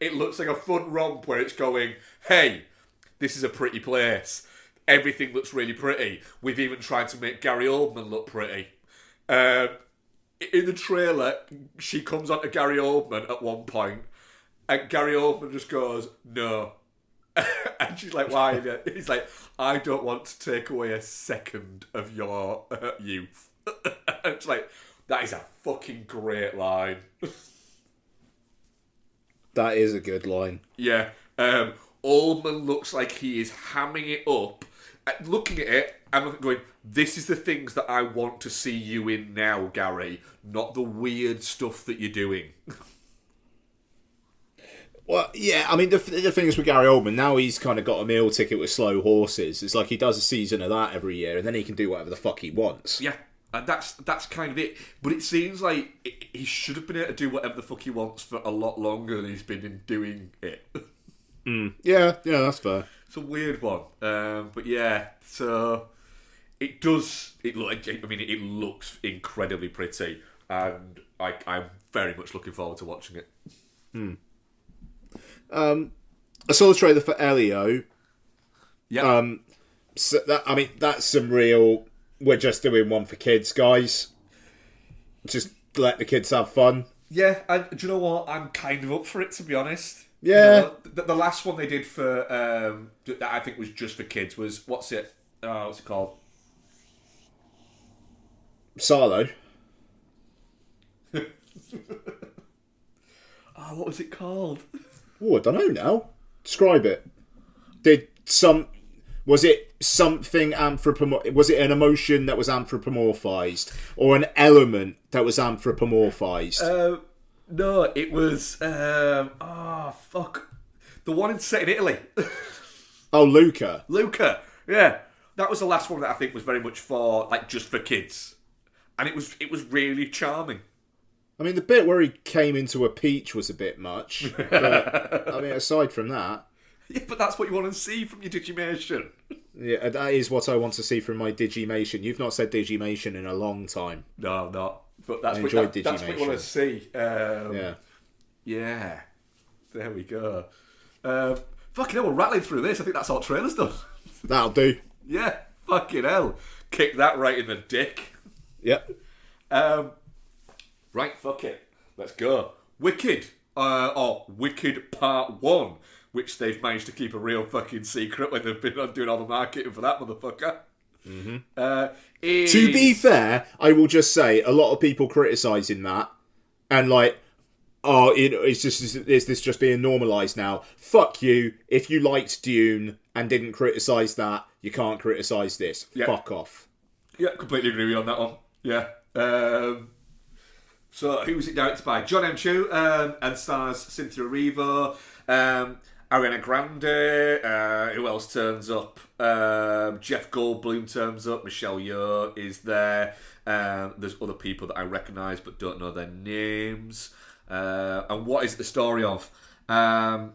It looks like a fun romp where it's going, hey, this is a pretty place. Everything looks really pretty. We've even tried to make Gary Oldman look pretty. In the trailer, she comes on to Gary Oldman at one point, and Gary Oldman just goes, no. And she's like, why? He's like, I don't want to take away a second of your youth. It's like, that is a fucking great line. That is a good line. Yeah. Oldman looks like he is hamming it up. Looking at it, I'm going, this is the things that I want to see you in now, Gary, not the weird stuff that you're doing. Well, yeah, I mean, the thing is with Gary Oldman, now he's kind of got a meal ticket with Slow Horses. It's like he does a season of that every year, and then he can do whatever the fuck he wants. Yeah, and that's kind of it. But it seems like he should have been able to do whatever the fuck he wants for a lot longer than he's been in doing it. Yeah, that's fair. It's a weird one. But yeah, so it does. It looks incredibly pretty, and I'm very much looking forward to watching it. I saw the trailer for Elio. Yeah. So that's some real. We're just doing one for kids, guys. Just let the kids have fun. Yeah, and do you know what? I'm kind of up for it, to be honest. Yeah. You know, the last one they did for that I think was just for kids was what's it called? Salo. What was it called? Oh, I don't know now. Describe it. Was it something was it an emotion that was anthropomorphized or an element that was anthropomorphized? No, it was fuck. The one set in Italy. Oh, Luca. Luca. Yeah. That was the last one that I think was very much for just for kids. And it was really charming. I mean, the bit where he came into a peach was a bit much. But, I mean, aside from that... Yeah, but that's what you want to see from your Digimation. Yeah, that is what I want to see from my Digimation. You've not said Digimation in a long time. No, I'm not. But that's what you want to see. Yeah. Yeah. There we go. Fucking hell, we're rattling through this. I think that's all trailers done. That'll do. Yeah. Fucking hell. Kick that right in the dick. Yep. Right, fuck it. Let's go. Wicked. Or Wicked Part 1, which they've managed to keep a real fucking secret when they've been doing all the marketing for that motherfucker. Mm-hmm. To be fair, I will just say a lot of people criticising that and is this just being normalised now? Fuck you. If you liked Dune and didn't criticise that, you can't criticise this. Yep. Fuck off. Yeah, completely agree with you on that one. Yeah. So, who was it directed by? John M. Chu, and stars Cynthia Erivo, Ariana Grande, who else turns up? Jeff Goldblum turns up, Michelle Yeoh is there, there's other people that I recognise but don't know their names. And what is the story of? Right,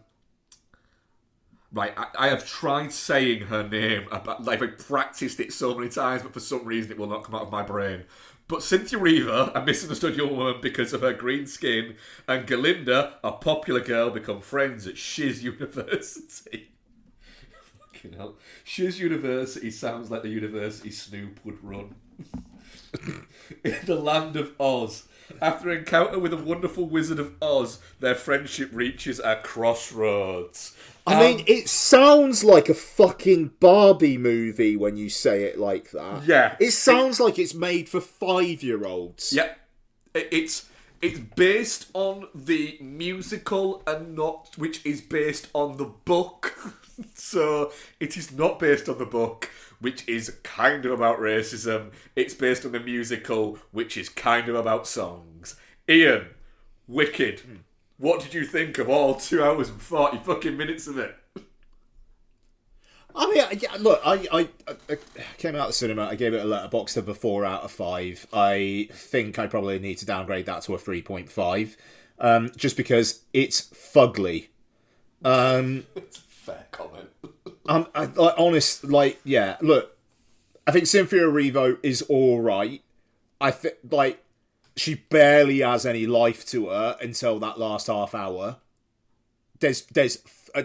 I have tried saying her name, I've practised it so many times, but for some reason it will not come out of my brain. But Cynthia Erivo, a misunderstood young woman because of her green skin, and Galinda, a popular girl, become friends at Shiz University. Fucking hell. Shiz University sounds like the university Snoop would run. In the land of Oz. After an encounter with a wonderful Wizard of Oz, their friendship reaches a crossroads. I mean, it sounds like a fucking Barbie movie when you say it like that. Yeah. It sounds like it's made for 5-year-olds. Yep. It's based on the musical and not, which is based on the book. So it is not based on the book, which is kind of about racism. It's based on the musical, which is kind of about songs. Ian, Wicked. What did you think of all 2 hours and 40 fucking minutes of it? I mean, look, I came out of the cinema, I gave it a letterboxd of a 4 out of 5. I think I probably need to downgrade that to a 3.5, just because it's fugly. It's a fair comment. Look, I think Cynthia Erivo is alright. I think, she barely has any life to her until that last half hour.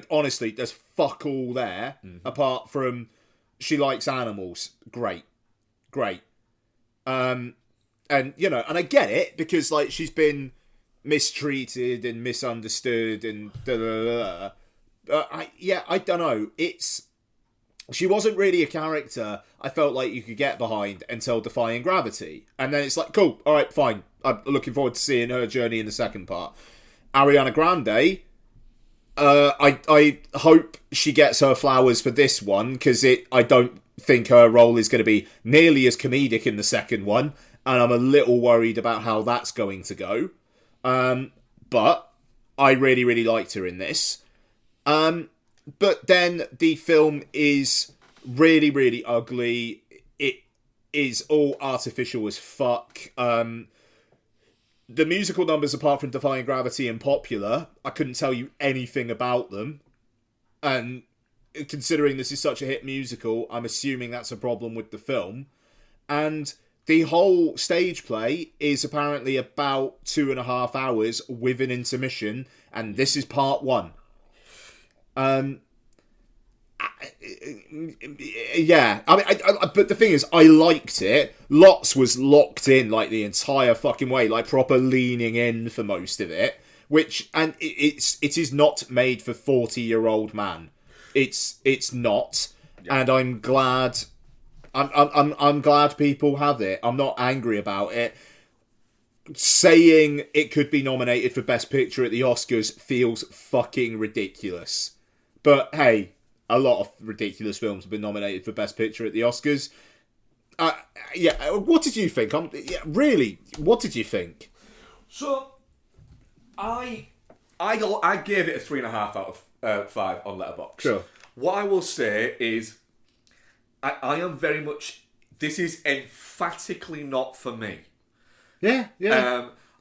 honestly, there's fuck all there apart from she likes animals. Great. And and I get it because like she's been mistreated and misunderstood and I don't know. She wasn't really a character I felt like you could get behind until Defying Gravity. And then it's like, cool, alright, fine. I'm looking forward to seeing her journey in the second part. Ariana Grande, I hope she gets her flowers for this one, because I don't think her role is going to be nearly as comedic in the second one, and I'm a little worried about how that's going to go. But I really, really liked her in this. But then the film is really, really ugly. It is all artificial as fuck. The musical numbers, apart from Defying Gravity and Popular, I couldn't tell you anything about them. And considering this is such a hit musical, I'm assuming that's a problem with the film. And the whole stage play is apparently about 2.5 hours with an intermission, and this is part 1. Yeah, I mean, but the thing is, I liked it. Lots was locked in like the entire fucking way, like proper leaning in for most of it. It is not made for 40-year-old man. It's not, yeah. And I'm glad. I'm glad people have it. I'm not angry about it. Saying it could be nominated for Best Picture at the Oscars feels fucking ridiculous. But hey, a lot of ridiculous films have been nominated for Best Picture at the Oscars. Yeah, what did you think? Really, what did you think? So, I gave it a 3.5 out of 5 on Letterboxd. Sure. What I will say is, I am very much. This is emphatically not for me. Yeah.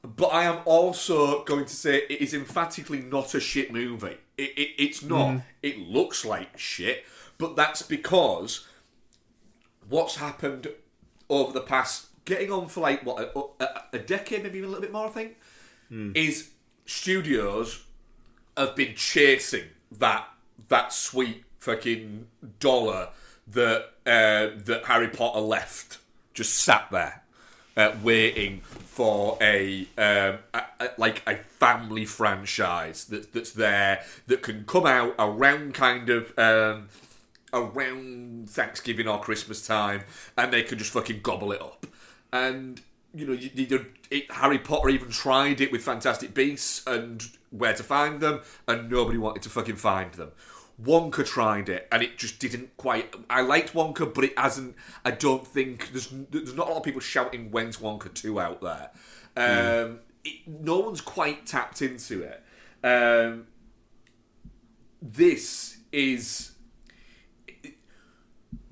But I am also going to say it is emphatically not a shit movie. It's not. It looks like shit, but that's because what's happened over the past, getting on for like, what, a decade, maybe even a little bit more, I think, is studios have been chasing that sweet fucking dollar that Harry Potter left, just sat there. Waiting for a family franchise that's there, that can come out around around Thanksgiving or Christmas time, and they can just fucking gobble it up. And Harry Potter even tried it with Fantastic Beasts and Where to Find Them, and nobody wanted to fucking find them. Wonka tried it, and it just didn't quite. I liked Wonka, but it hasn't. I don't think there's not a lot of people shouting "When's Wonka 2" out there. No one's quite tapped into it. This is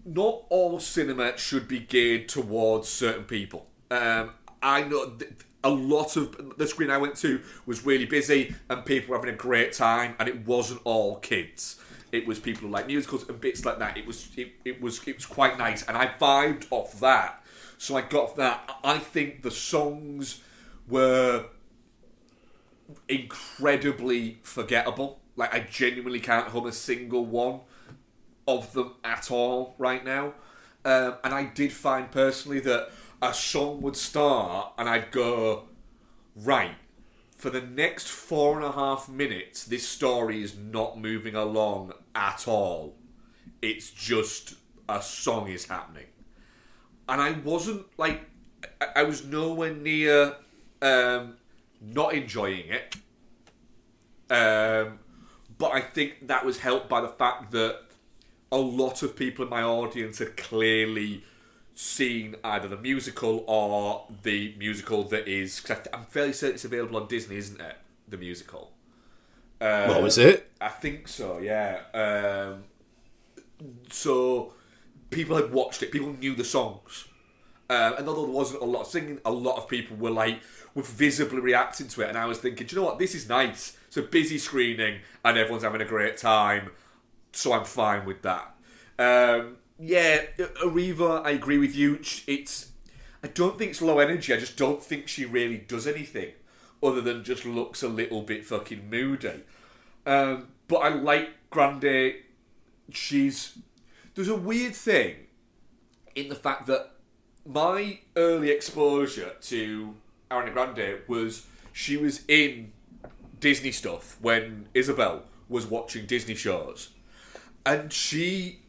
not all cinema should be geared towards certain people. I know a lot of the screen I went to was really busy, and people were having a great time, and it wasn't all kids. It was people who like musicals and bits like that. It was quite nice, and I vibed off that. So I got that. I think the songs were incredibly forgettable. Like, I genuinely can't hum a single one of them at all right now. And I did find personally that a song would start and I'd go, right, for the next 4.5 minutes, this story is not moving along at all. It's just a song is happening. And I wasn't, like, I was nowhere near not enjoying it. But I think that was helped by the fact that a lot of people in my audience had clearly seen either the musical or the musical that is... Cause I'm fairly certain it's available on Disney, isn't it? The musical. What was it? I think so, yeah. So people had watched it. People knew the songs. And although there wasn't a lot of singing, a lot of people were visibly reacting to it. And I was thinking, do you know what? This is nice. It's a busy screening and everyone's having a great time. So I'm fine with that. Yeah, Ariva, I agree with you. I don't think it's low energy. I just don't think she really does anything other than just looks a little bit fucking moody. But I like Grande. There's a weird thing in the fact that my early exposure to Ariana Grande was she was in Disney stuff when Isabel was watching Disney shows. And she,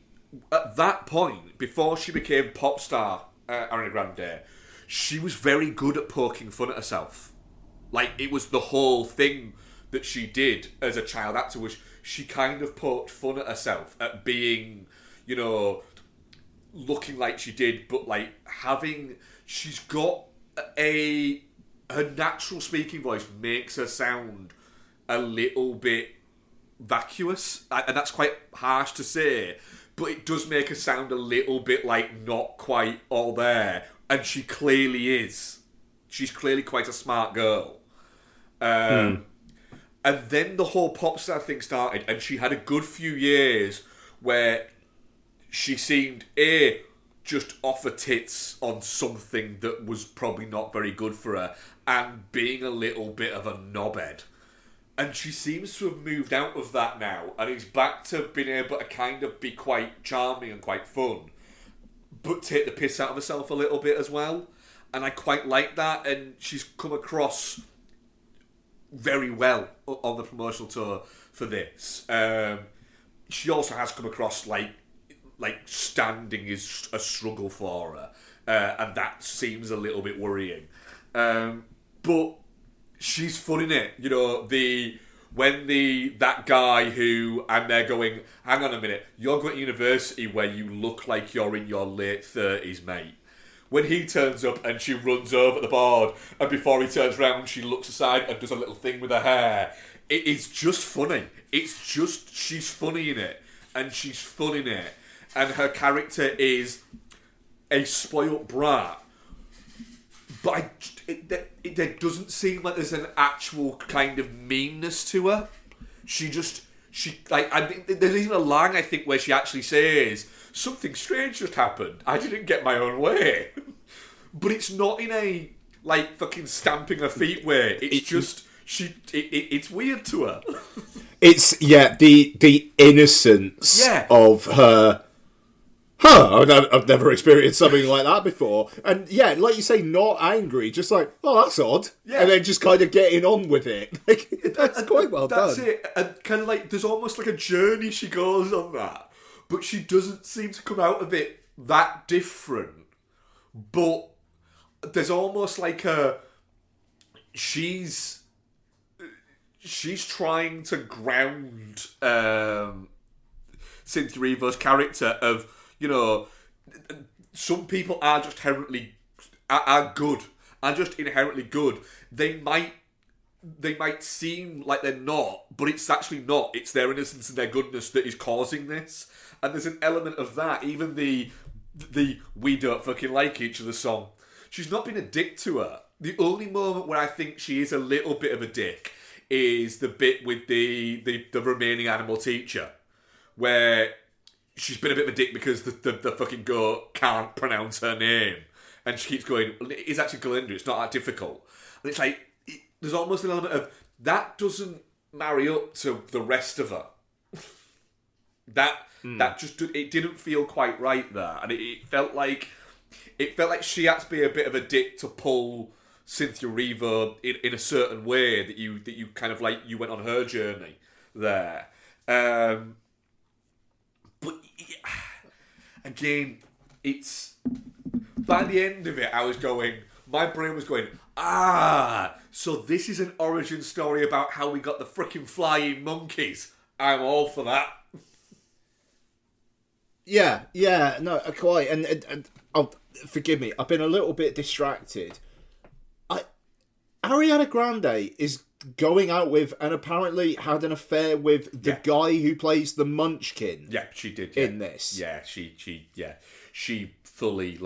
at that point, before she became pop star Ariana Grande, she was very good at poking fun at herself. Like, it was the whole thing that she did as a child actor was she kind of poked fun at herself at being, you know, looking like she did, but like she's got her natural speaking voice makes her sound a little bit vacuous, and that's quite harsh to say, but it does make her sound a little bit like not quite all there, and she clearly is. She's clearly quite a smart girl. And then the whole pop star thing started, and she had a good few years where she seemed just off her tits on something that was probably not very good for her, and being a little bit of a knobhead. And she seems to have moved out of that now, and is back to being able to kind of be quite charming and quite fun, but take the piss out of herself a little bit as well. And I quite like that, and she's come across very well on the promotional tour for this. She also has come across like standing is a struggle for her, and that seems a little bit worrying. But she's fun in it, you know. That guy who, and they're going, hang on a minute, you're going to university where you look like you're in your late 30s, mate. When he turns up and she runs over the board, and before he turns round, she looks aside and does a little thing with her hair. It is just funny. It's just, she's funny in it, and she's fun in it. And her character is a spoilt brat. But there doesn't seem like there's an actual kind of meanness to her. There's even a line, I think, where she actually says, something strange just happened. I didn't get my own way. But it's not in a, like, fucking stamping her feet way. It's weird to her. It's, the innocence of her. I've never experienced something like that before. And yeah, like you say, not angry, just like, oh, that's odd. Yeah. And then just kind of getting on with it. Like, that's quite well done. That's it. And kind of like, there's almost like a journey she goes on that. But she doesn't seem to come out of it that different. But there's almost like she's trying to ground Cynthia Erivo's character of, you know, some people are just inherently good. They might seem like they're not, but it's actually not. It's their innocence and their goodness that is causing this. And there's an element of that. Even the we don't fucking like each other song. She's not been a dick to her. The only moment where I think she is a little bit of a dick is the bit with the remaining animal teacher, where she's been a bit of a dick because the fucking goat can't pronounce her name. And she keeps going, it's actually Glinda, it's not that difficult. And it's like, there's almost an element of, that doesn't marry up to the rest of her. That just, it didn't feel quite right there. And it felt like she had to be a bit of a dick to pull Cynthia Erivo in a certain way that you kind of like, you went on her journey there. But again, it's, by the end of it, my brain was going, so this is an origin story about how we got the frickin' flying monkeys. I'm all for that. Yeah, no, quite. And forgive me, I've been a little bit distracted. Ariana Grande is going out with and apparently had an affair with the guy who plays the Munchkin. Yeah, she did. In this. Yeah, she fully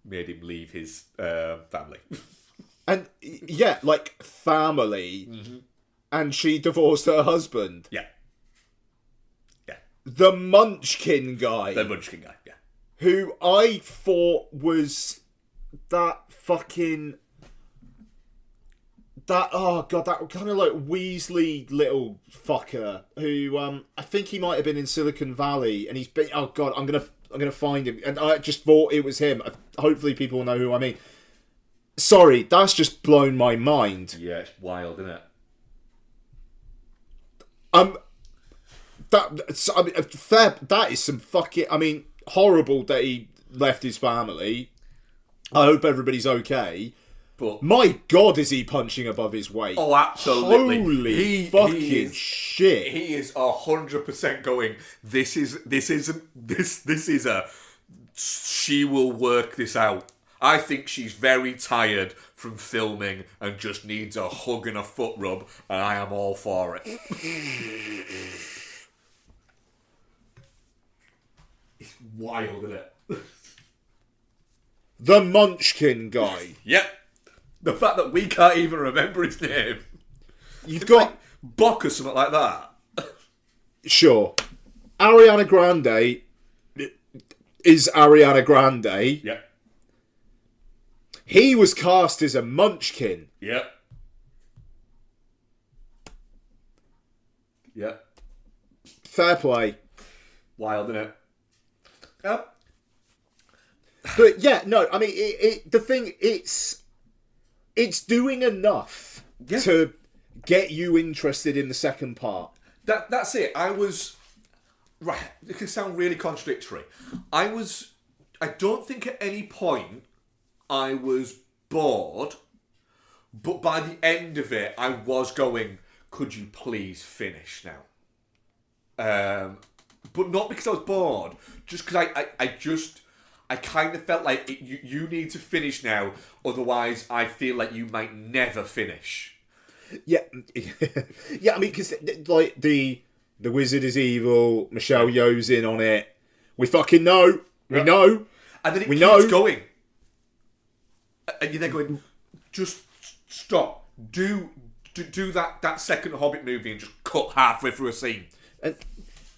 made him leave his family. And family. Mm-hmm. And she divorced her husband. Yeah. The Munchkin guy. Yeah. Who I thought was that fucking that kind of like Weasley little fucker who I think he might have been in Silicon Valley, and he's been. Oh god, I'm gonna find him, and I just thought it was him. Hopefully, people will know who I mean. Sorry, that's just blown my mind. Yeah, it's wild, isn't it? That is some fucking. I mean, horrible that he left his family. I hope everybody's okay. But my God, is he punching above his weight? Oh, absolutely! Holy fucking shit! He is 100% going. This is a. She will work this out. I think she's very tired from filming and just needs a hug and a foot rub, and I am all for it. It's wild, isn't it? The Munchkin guy. Yep. The fact that we can't even remember his name. You've got... Like Bok or something like that. Sure. Ariana Grande is Ariana Grande. Yep. He was cast as a Munchkin. Yep. Yep. Fair play. Wild, isn't it? Yep. But yeah, no, I mean, the thing, it's doing enough to get you interested in the second part. That's it. I was... Right, it can sound really contradictory. I don't think at any point I was bored, but by the end of it, I was going, could you please finish now? But not because I was bored, just because I kind of felt like you need to finish now, otherwise I feel like you might never finish. Yeah, yeah. I mean, because like the wizard is evil. Michelle Yeoh's in on it. We fucking know. We know. And then it keeps going. And you're there going, just stop. Do that second Hobbit movie and just cut halfway through a scene.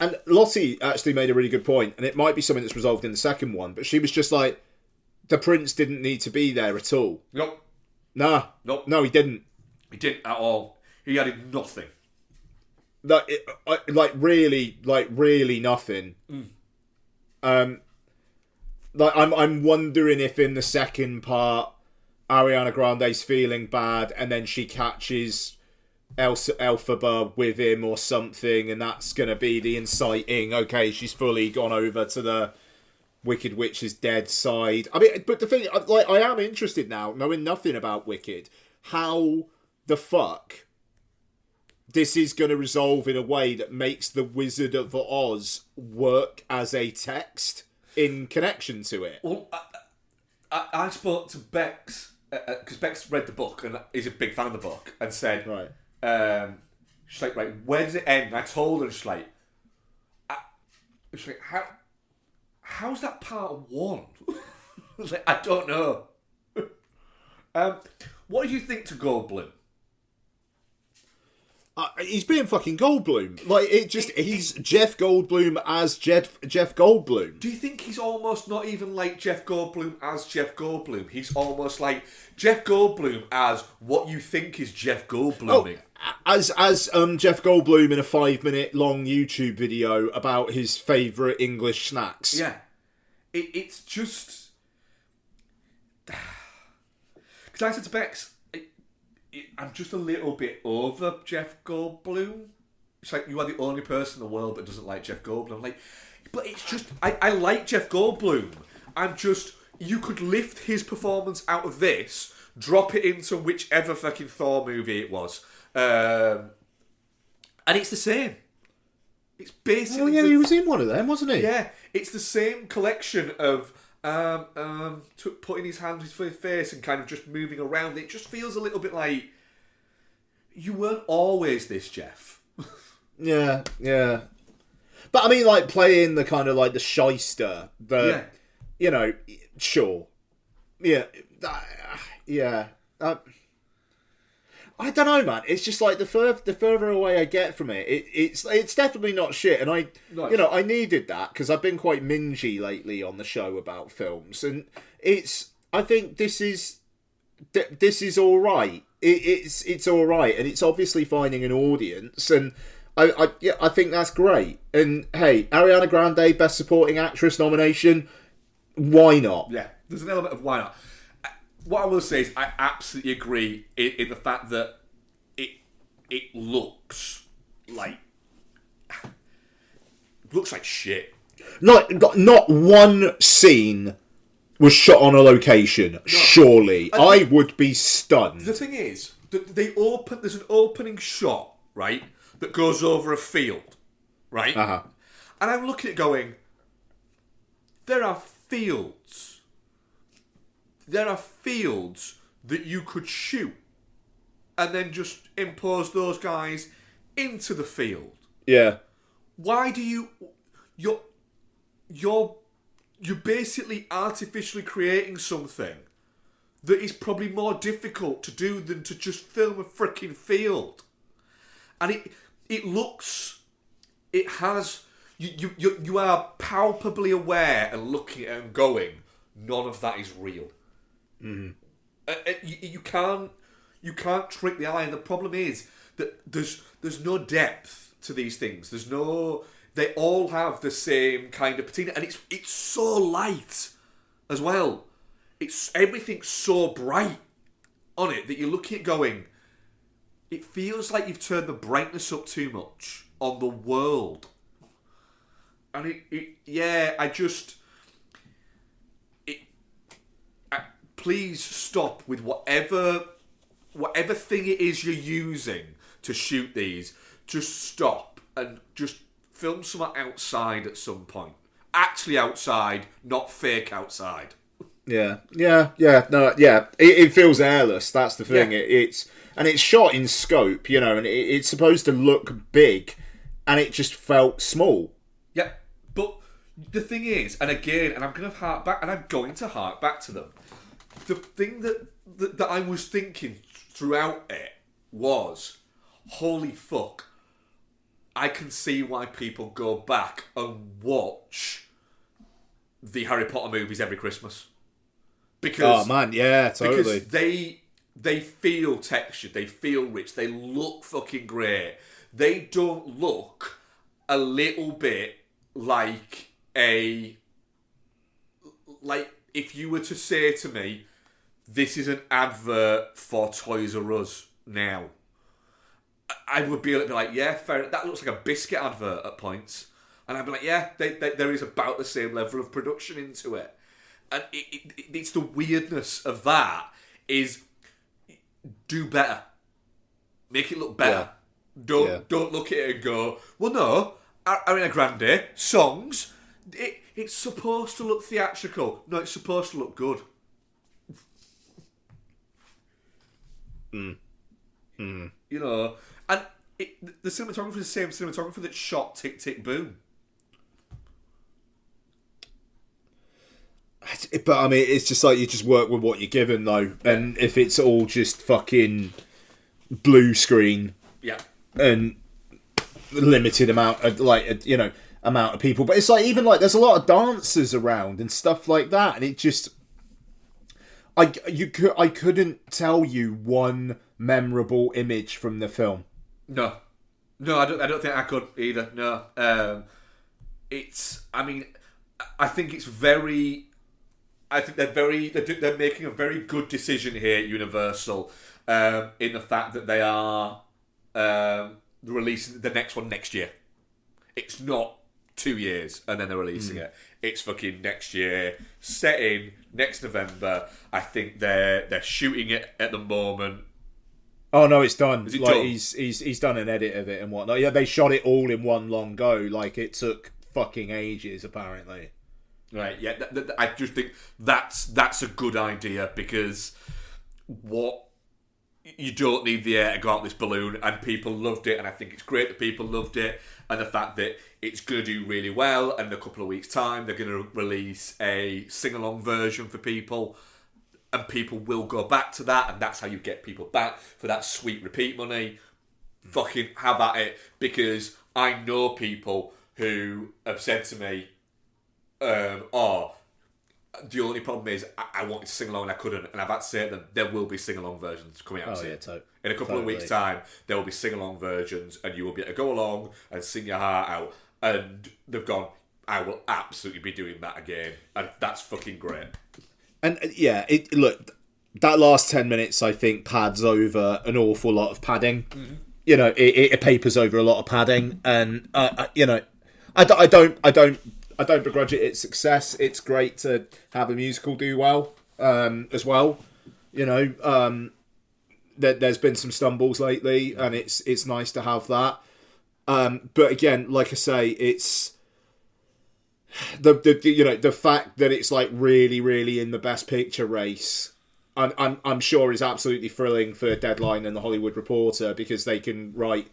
And Lottie actually made a really good point, and it might be something that's resolved in the second one, but she was just like, the prince didn't need to be there at all. Nope. Nah. Nope. No, he didn't. He didn't at all. He added nothing. Really nothing. I'm wondering if in the second part, Ariana Grande's feeling bad, and then she catches Elphaba with him or something, and that's going to be the inciting, okay, she's fully gone over to the Wicked Witch's dead side. I mean, but the thing, like, I am interested now, knowing nothing about Wicked, how the fuck this is going to resolve in a way that makes the Wizard of Oz work as a text in connection to it. Well, I spoke to Bex, because Bex read the book and is a big fan of the book, and said, right. She's like, right, where does it end? And I told her, she's like, how's that part one? I was like, I don't know. What did you think to Goldblum? He's being fucking Goldblum. Like, he's Jeff Goldblum as Jeff Goldblum. Do you think he's almost not even like Jeff Goldblum as Jeff Goldblum? He's almost like Jeff Goldblum as what you think is Jeff Goldbluming. As Jeff Goldblum in a 5-minute long YouTube video about his favourite English snacks. Yeah. It's just... Because I said to Bex, I'm just a little bit over Jeff Goldblum. It's like, you are the only person in the world that doesn't like Jeff Goldblum. I'm like, but it's just... I like Jeff Goldblum. I'm just... You could lift his performance out of this, drop it into whichever fucking Thor movie it was, and it's the same. It's basically... Oh yeah, he was in one of them, wasn't he? Yeah, it's the same collection of putting his hand to his face and kind of just moving around. It just feels a little bit like, you weren't always this, Jeff. Yeah. But I mean, like, playing the kind of like the shyster, you know, sure. Yeah. I don't know, man. It's just like the further away I get from it, it's definitely not shit. And I needed that because I've been quite mingy lately on the show about films, and I think this is all right. it's all right, and it's obviously finding an audience, and I think that's great. And hey, Ariana Grande Best Supporting Actress nomination, why not? Yeah, there's an element of why not. What I will say is I absolutely agree in the fact that it looks like shit. Not one scene was shot on a location. No. Surely, I would be stunned. The thing is, there's an opening shot, right, that goes over a field, right? Uh-huh. And I'm looking at it going, there are fields that you could shoot and then just impose those guys into the field. Yeah. Why do you're basically artificially creating something that is probably more difficult to do than to just film a freaking field. And you are palpably aware and looking at it and going, none of that is real. Mm. You can't trick the eye. And the problem is that there's no depth to these things. They all have the same kind of patina, and it's so light as well. Everything's so bright on it that you're looking at going, it feels like you've turned the brightness up too much on the world. And please stop with whatever thing it is you're using to shoot these. Just stop and just film something outside at some point. Actually outside, not fake outside. Yeah. It feels airless. That's the thing. Yeah. It's shot in scope, and it's supposed to look big, and it just felt small. Yeah, but the thing is, and I'm going to hark back to them. The thing that I was thinking throughout it was, holy fuck, I can see why people go back and watch the Harry Potter movies every Christmas. Because, oh man, yeah, totally. Because they feel textured, they feel rich, they look fucking great. They don't look a little bit like if you were to say to me, this is an advert for Toys R Us now, I would be a little bit like, yeah, fair enough. That looks like a biscuit advert at points. And I'd be like, yeah, there is about the same level of production into it. And it's the weirdness of that is, do better. Make it look better. Yeah. Don't look at it and go, well, no, Ariana Grande, songs, it's supposed to look theatrical. No, it's supposed to look good. And the cinematographer is the same cinematographer that shot Tick, Tick, Boom. But I mean, it's just like you just work with what you're given, though. And if it's all just fucking blue screen, and limited amount of amount of people, but it's like even like there's a lot of dancers around and stuff like that, and it just I couldn't tell you one memorable image from the film. No, I don't think I could either. No, I think it's very. I think they're making a very good decision here at Universal, in the fact that they are releasing the next one next year. It's not 2 years and then they're releasing it. It's fucking next year, set in next November. I think they're shooting it at the moment. Oh no, it's done. Is it like done? He's done an edit of it and whatnot. Yeah, they shot it all in one long go. Like it took fucking ages, apparently. Right, yeah. I just think that's a good idea, because you don't need the air to go out this balloon, and people loved it, and I think it's great that people loved it, and the fact that it's going to do really well, and in a couple of weeks' time they're going to release a sing-along version for people, and people will go back to that, and that's how you get people back for that sweet repeat money. Fucking have at it, because I know people who have said to me, The only problem is I wanted to sing along and I couldn't, and I've had to say that there will be sing-along versions coming out soon. In a couple of weeks' time, there will be sing-along versions, and you will be able to go along and sing your heart out. And they've gone, I will absolutely be doing that again, and that's fucking great. And look, that last 10 minutes, I think, pads over an awful lot of padding. Mm-hmm. You know, it papers over a lot of padding, and you know, I don't begrudge it its success. It's great to have a musical do well, as well. You know, there's been some stumbles lately, and it's nice to have that. But again, like I say, it's the fact that it's like really, really in the Best Picture race. I'm sure is absolutely thrilling for Deadline and the Hollywood Reporter, because they can write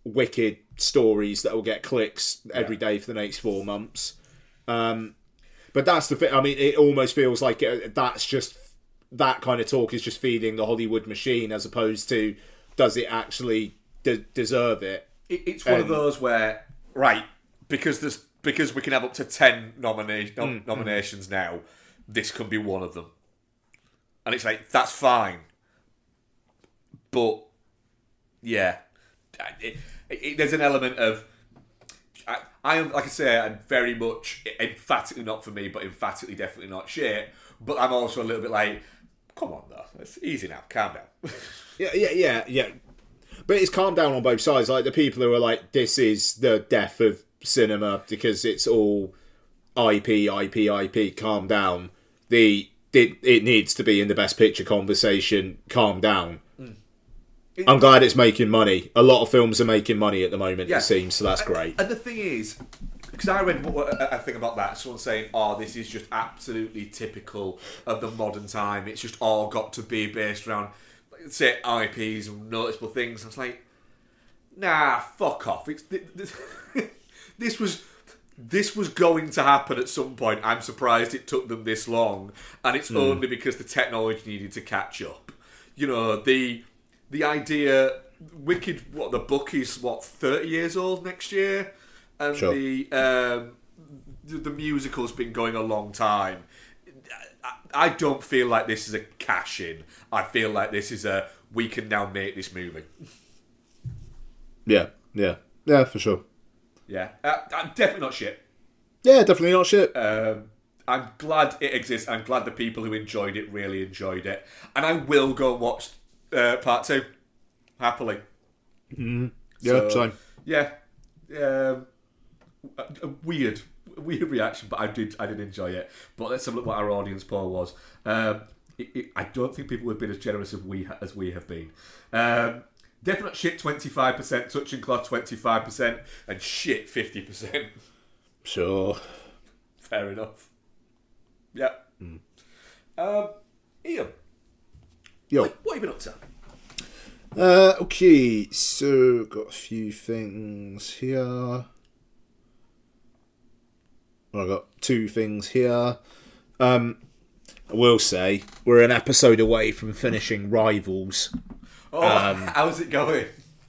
wicked stories that will get clicks every day for the next 4 months. But that's the thing. I mean, it almost feels like that's just that kind of talk is just feeding the Hollywood machine, as opposed to does it actually deserve it? It's one of those where because we can have up to 10 nominations now, this can be one of them. And it's like, that's fine. But, yeah. There's an element of... I am, like I say, I'm very much, emphatically not for me, but emphatically definitely not shit. But I'm also a little bit like, come on, though. It's easy now. Calm down. Yeah. But it's calmed down on both sides. Like, the people who are like, this is the death of cinema because it's all IP, calm down. It needs to be in the Best Picture conversation, calm down. I'm glad it's making money. A lot of films are making money at the moment, it seems, so that's great. And the thing is, because I read a thing about that, someone saying, this is just absolutely typical of the modern time. It's just all got to be based around, say, IPs and noticeable things. I was like, nah, fuck off. This was going to happen at some point. I'm surprised it took them this long, and it's only because the technology needed to catch up. You know, the idea, Wicked. The book is 30 years old next year, and sure. the musical's been going a long time. I don't feel like this is a cash in. I feel like this is we can now make this movie. Yeah, for sure. Yeah, I'm definitely not shit. Yeah, definitely not shit. I'm glad it exists. I'm glad the people who enjoyed it really enjoyed it. And I will go and watch part 2. Happily. Mm-hmm. Yeah, same. Yeah. A weird reaction, but I did enjoy it. But let's have a look what our audience poll was. I don't think people have been as generous as we have been. Definite shit 25%, touching cloth 25%, and shit 50%. Sure. Fair enough. Yep. Ian. Yo. What have you been up to? Okay, so got a few things here. I've got 2 things here. I will say, we're an episode away from finishing Rivals. How's it going?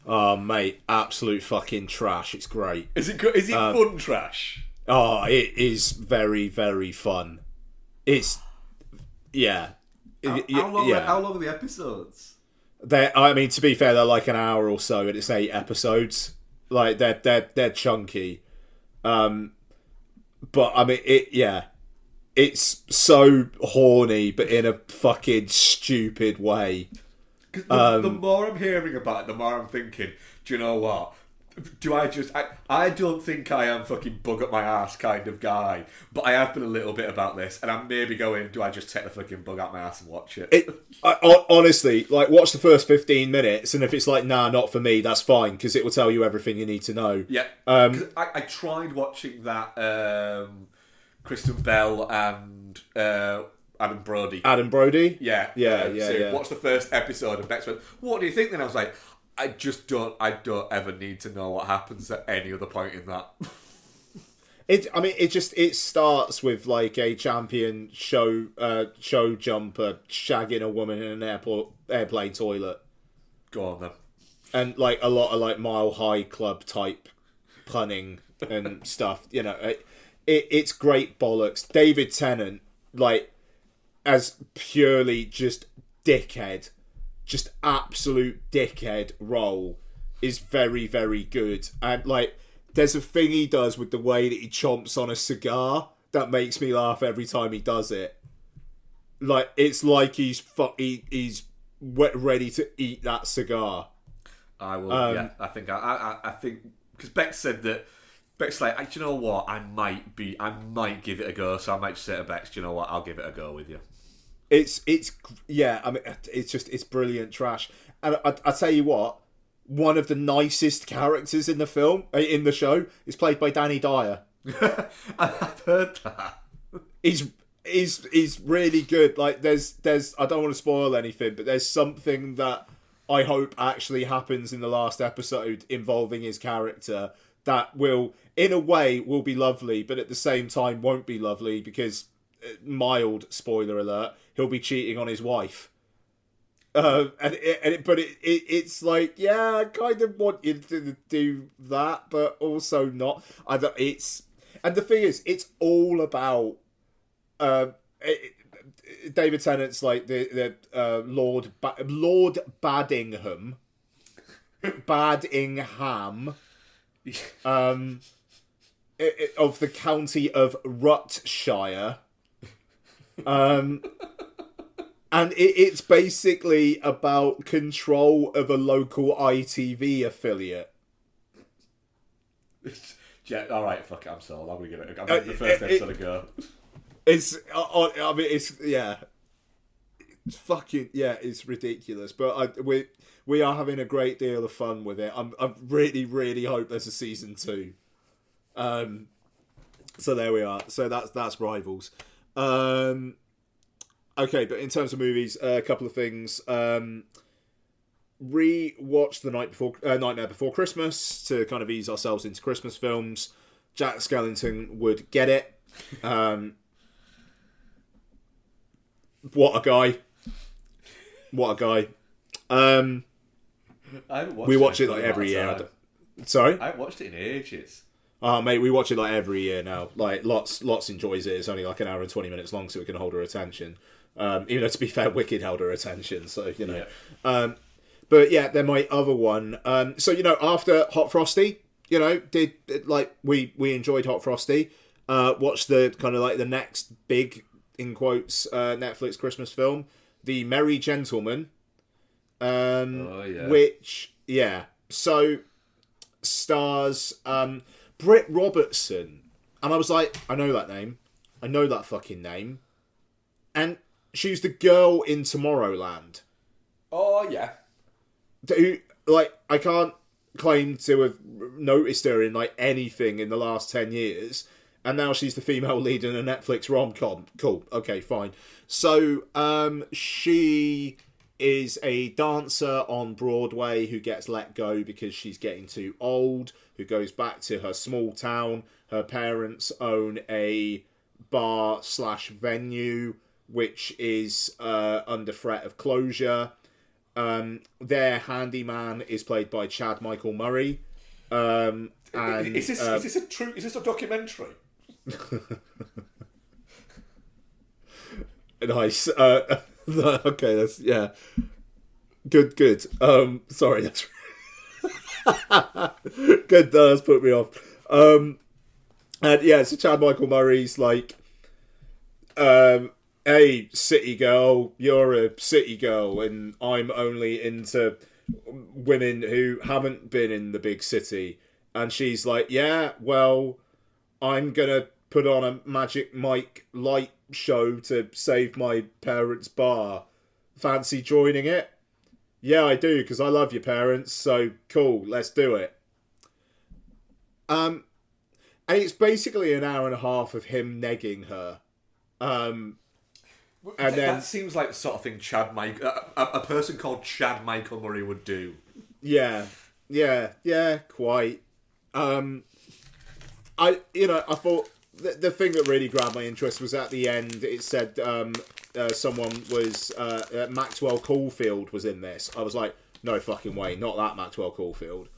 Oh, mate, absolute fucking trash. It's great. Is it good? Is it fun trash? Oh, it is very, very fun. It's... Yeah. How long are the episodes? I mean, to be fair, they're like an hour or so, and it's 8 episodes. Like, they're chunky. But, I mean, it's so horny, but in a fucking stupid way. The more I'm hearing about it, the more I'm thinking, do you know what? I don't think I am fucking bug up my ass kind of guy, but I have been a little bit about this, and I'm maybe going, do I just take the fucking bug out my ass and watch it? Honestly, like, watch the first 15 minutes, and if it's like, nah, not for me, that's fine, because it will tell you everything you need to know. Yeah. I tried watching that Kristen Bell and Adam Brody. Adam Brody? Yeah. Yeah. Watched the first episode and Bex went, what do you think? Then I was like, I don't ever need to know what happens at any other point in that. It starts with like a champion show jumper shagging a woman in an airplane toilet. Go on then. And like a lot of like Mile High Club type punning and stuff. You know, it's great bollocks. David Tennant like, as purely just dickhead, just absolute dickhead role is very, very good. And, like, there's a thing he does with the way that he chomps on a cigar that makes me laugh every time he does it. Like, it's like he's ready to eat that cigar. I will. Yeah, I think because Beck said that. Beck's like, do you know what? I might give it a go. So I might just say to Bex, do you know what? I'll give it a go with you. It's yeah. I mean, it's brilliant trash. And I tell you what, one of the nicest characters in the show is played by Danny Dyer. I've heard that. He's really good. Like, there's I don't want to spoil anything, but there's something that I hope actually happens in the last episode involving his character that will, in a way, will be lovely, but at the same time won't be lovely because, mild spoiler alert, he'll be cheating on his wife. It's like, yeah, I kind of want you to do that, but also not. And the thing is, it's all about David Tennant's like the Lord Baddingham, of the county of Rutshire, and it's basically about control of a local ITV affiliate. Yeah, all right, fuck it, I'm sold. I'm gonna give it. I'm gonna the first episode a go. It's fucking it's ridiculous, but we are having a great deal of fun with it. I really, really hope there's a season 2. So there we are. So that's Rivals. Okay, but in terms of movies, a couple of things. Re-watched Nightmare Before Christmas to kind of ease ourselves into Christmas films. Jack Skellington would get it. What a guy. We watch it like every year. Sorry? I haven't watched it in ages. Oh, mate, we watch it like every year now. Like, lots enjoys it. It's only like an hour and 20 minutes long, so we can hold her attention. Even though, to be fair, Wicked held her attention, so, you know. Yeah. But yeah, then my other one. So, you know, after Hot Frosty, you know, we enjoyed Hot Frosty. Watched the kind of like the next big, in quotes, Netflix Christmas film, The Merry Gentleman. Which, so stars Britt Robertson. And I was like, I know that name. I know that fucking name. And she's the girl in Tomorrowland. Oh, yeah. Who, like, I can't claim to have noticed her in, like, anything in the last 10 years. And now she's the female lead in a Netflix rom-com. Cool. Okay, fine. So, she is a dancer on Broadway who gets let go because she's getting too old, who goes back to her small town. Her parents own a bar/venue, which is under threat of closure. Their handyman is played by Chad Michael Murray. And is this a documentary? Nice. Okay, that's good. Sorry, that's good. That's put me off. And yeah, so Chad Michael Murray's like, hey, city girl, you're a city girl, and I'm only into women who haven't been in the big city. And she's like, yeah, well, I'm gonna put on a Magic Mike light show to save my parents' bar. Fancy joining it? Yeah, I do, because I love your parents, so cool, let's do it. And it's basically an hour and a half of him negging her. And then, that seems like the sort of thing a person called Chad Michael Murray would do. Yeah, quite. I thought the thing that really grabbed my interest was at the end. It said someone was Maxwell Caulfield was in this. I was like, no fucking way, not that Maxwell Caulfield.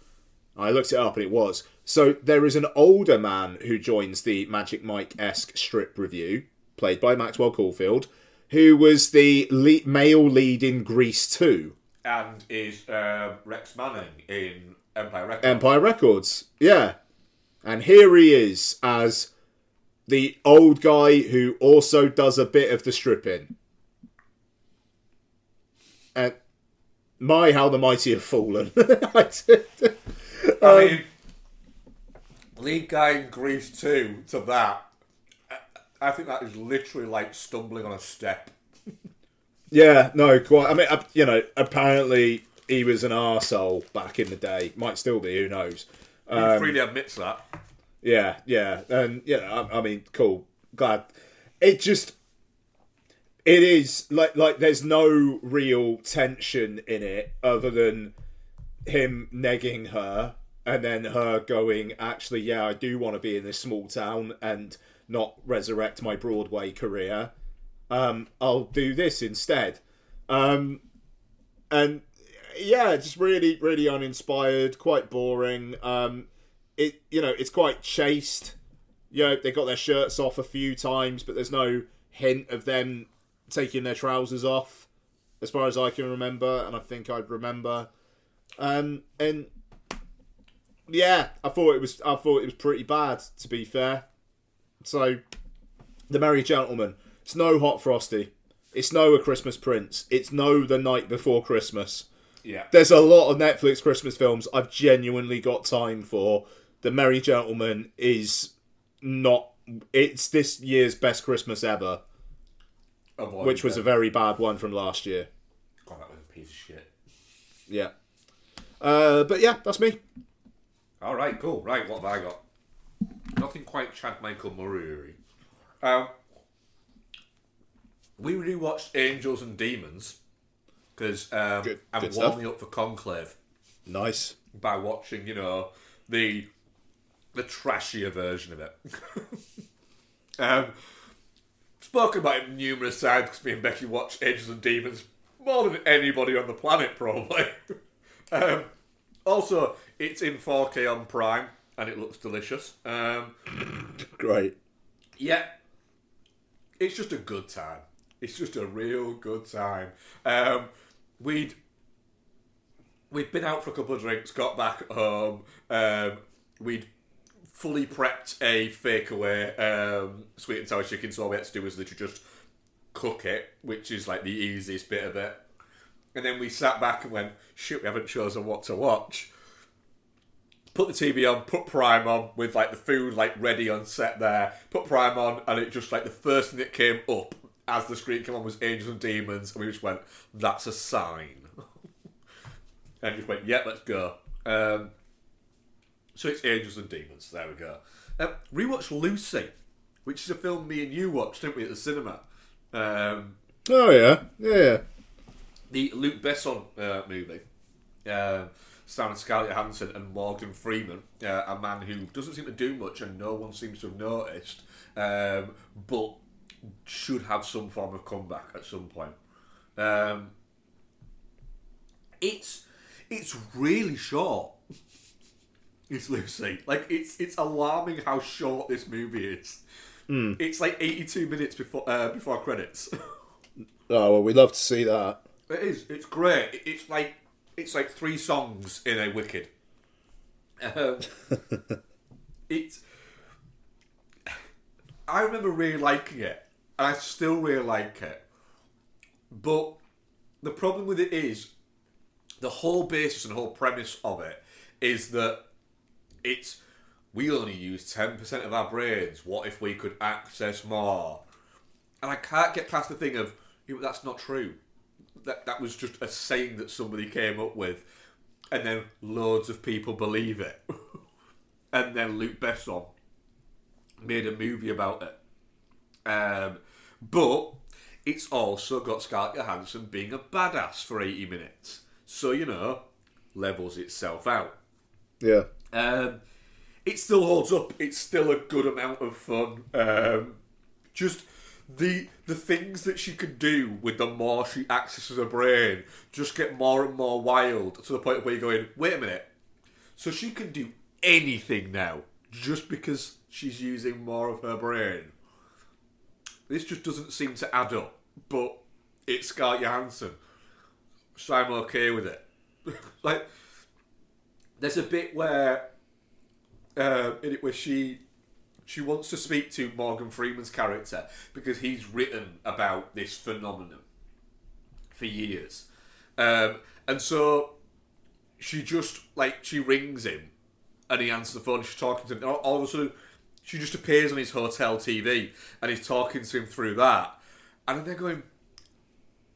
I looked it up and it was. So there is an older man who joins the Magic Mike-esque strip review, played by Maxwell Caulfield, who was the male lead in Grease 2. And is Rex Manning in Empire Records. Empire Records, yeah. And here he is as the old guy who also does a bit of the stripping. And how the mighty have fallen. I mean, lead guy in Grease 2 to that, I think that is literally like stumbling on a step. Yeah, no, quite. I mean, apparently he was an arsehole back in the day. Might still be, who knows. He freely admits that. Yeah. And, I mean, cool. Glad. It is, like there's no real tension in it other than him negging her and then her going, actually, yeah, I do want to be in this small town and not resurrect my Broadway career. I'll do this instead. And yeah, just really, really uninspired, quite boring. It's quite chaste. They got their shirts off a few times, but there's no hint of them taking their trousers off, as far as I can remember, and I think I'd remember. And yeah, I thought it was pretty bad, to be fair. So, The Merry Gentleman. It's no Hot Frosty. It's no A Christmas Prince. It's no The Night Before Christmas. Yeah. There's a lot of Netflix Christmas films I've genuinely got time for. The Merry Gentleman is not... It's this year's best Christmas ever. Which was a very bad one from last year. God, that was a piece of shit. Yeah. But yeah, that's me. Alright, cool. Right, what have I got? Nothing quite Chad Michael Murray. We rewatched Angels and Demons because I'm warming up for Conclave. Nice. By watching, the trashier version of it. Spoken about it numerous times because me and Becky watch Angels and Demons more than anybody on the planet, probably. Also, it's in 4K on Prime and it looks delicious. Great. Yeah. It's just a good time. It's just a real good time. We'd been out for a couple of drinks, got back home. We'd fully prepped a fake away sweet and sour chicken, so all we had to do was literally just cook it, which is like the easiest bit of it. And then we sat back and went, shit, we haven't chosen what to watch. Put the TV on, put Prime on with like the food like ready on set there. Put Prime on, and it just like the first thing that came up as the screen came on was Angels and Demons, and we just went, that's a sign. And just went, yeah, let's go. So it's Angels and Demons. There we go. Rewatched Lucy, which is a film me and you watched, didn't we, at the cinema? Oh yeah. The Luc Besson movie. Starring Scarlett Johansson and Morgan Freeman, a man who doesn't seem to do much and no one seems to have noticed, but should have some form of comeback at some point. It's really short. It's Lucy. Like it's alarming how short this movie is. It's like 82 minutes before credits. Oh well, we'd love to see that. It is. It's great. It's like 3 songs in a Wicked. I remember really liking it, and I still really like it. But the problem with it is, the whole basis and the whole premise of it is that we only use 10% of our brains. What if we could access more? And I can't get past the thing of, that's not true. That was just a saying that somebody came up with, and then loads of people believe it. And then Luc Besson made a movie about it. But it's also got Scarlett Johansson being a badass for 80 minutes. So, levels itself out. Yeah. It still holds up. It's still a good amount of fun. Just the things that she can do with the more she accesses her brain just get more and more wild, to the point where you're going, wait a minute. So she can do anything now just because she's using more of her brain. this just doesn't seem to add up. But it's Scarlett Johansson, so I'm okay with it. Like, there's a bit where, in it where she wants to speak to Morgan Freeman's character because he's written about this phenomenon for years, and so she just she rings him, and he answers the phone. She's talking to him. All of a sudden, she just appears on his hotel TV, and he's talking to him through that. And then they're going,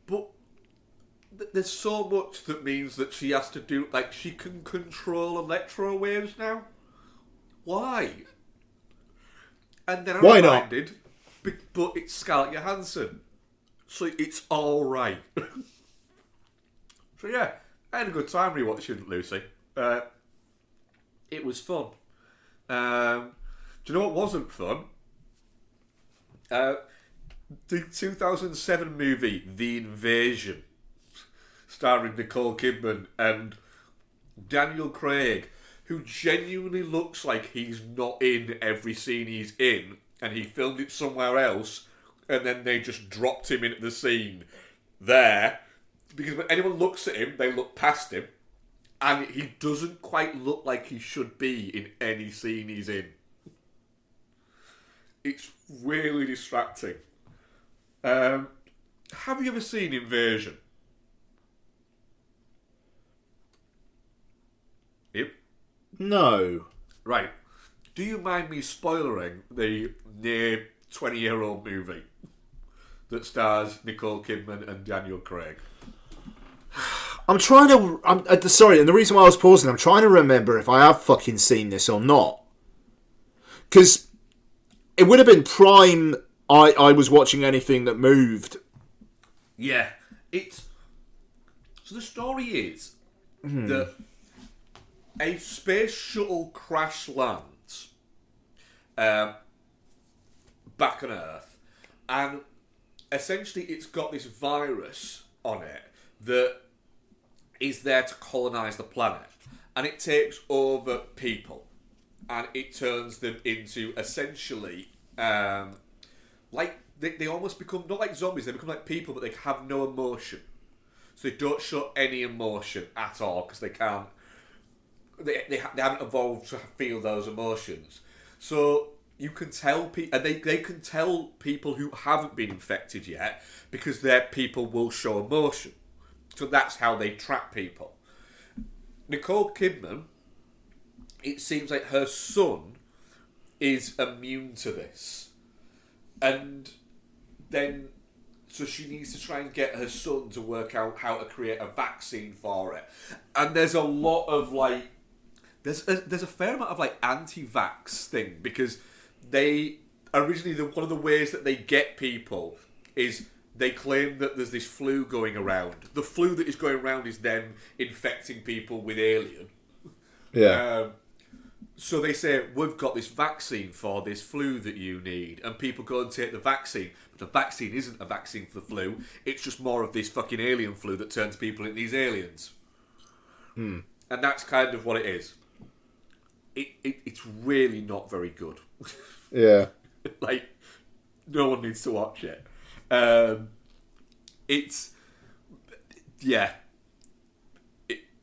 but there's so much that means that she has to do, she can control electro waves now. Why? And then I'm Why not? reminded, but it's Scarlett Johansson, so it's all right. So yeah, I had a good time rewatching Lucy. It was fun. Do you know what wasn't fun? The 2007 movie The Invasion, starring Nicole Kidman and Daniel Craig, who genuinely looks like he's not in every scene he's in, and he filmed it somewhere else, and then they just dropped him into the scene there, because when anyone looks at him, they look past him, and he doesn't quite look like he should be in any scene he's in. It's really distracting. Have you ever seen Invasion? Yep. No. Right. Do you mind me spoilering the near 20-year-old movie that stars Nicole Kidman and Daniel Craig? I'm trying to... sorry, and the reason why I was pausing, I'm trying to remember if I have fucking seen this or not. Because it would have been prime... I was watching anything that moved. Yeah. So the story is that a space shuttle crash lands back on Earth, and essentially it's got this virus on it that is there to colonise the planet, and it takes over people, and it turns them into essentially they almost become not like zombies, they become like people, but they have no emotion, so they don't show any emotion at all because they can't. They haven't evolved to feel those emotions. So you can tell people, and they can tell people who haven't been infected yet because their people will show emotion. So that's how they track people. Nicole Kidman, it seems like her son is immune to this. And then, so she needs to try and get her son to work out how to create a vaccine for it. And there's a lot of there's a fair amount of anti-vax thing, because they originally one of the ways that they get people is they claim that there's this flu going around. The flu that is going around is them infecting people with alien. Yeah. So they say, we've got this vaccine for this flu that you need, and people go and take the vaccine. But the vaccine isn't a vaccine for the flu, it's just more of this fucking alien flu that turns people into these aliens. And that's kind of what it is. It's really not very good. Yeah. No one needs to watch it.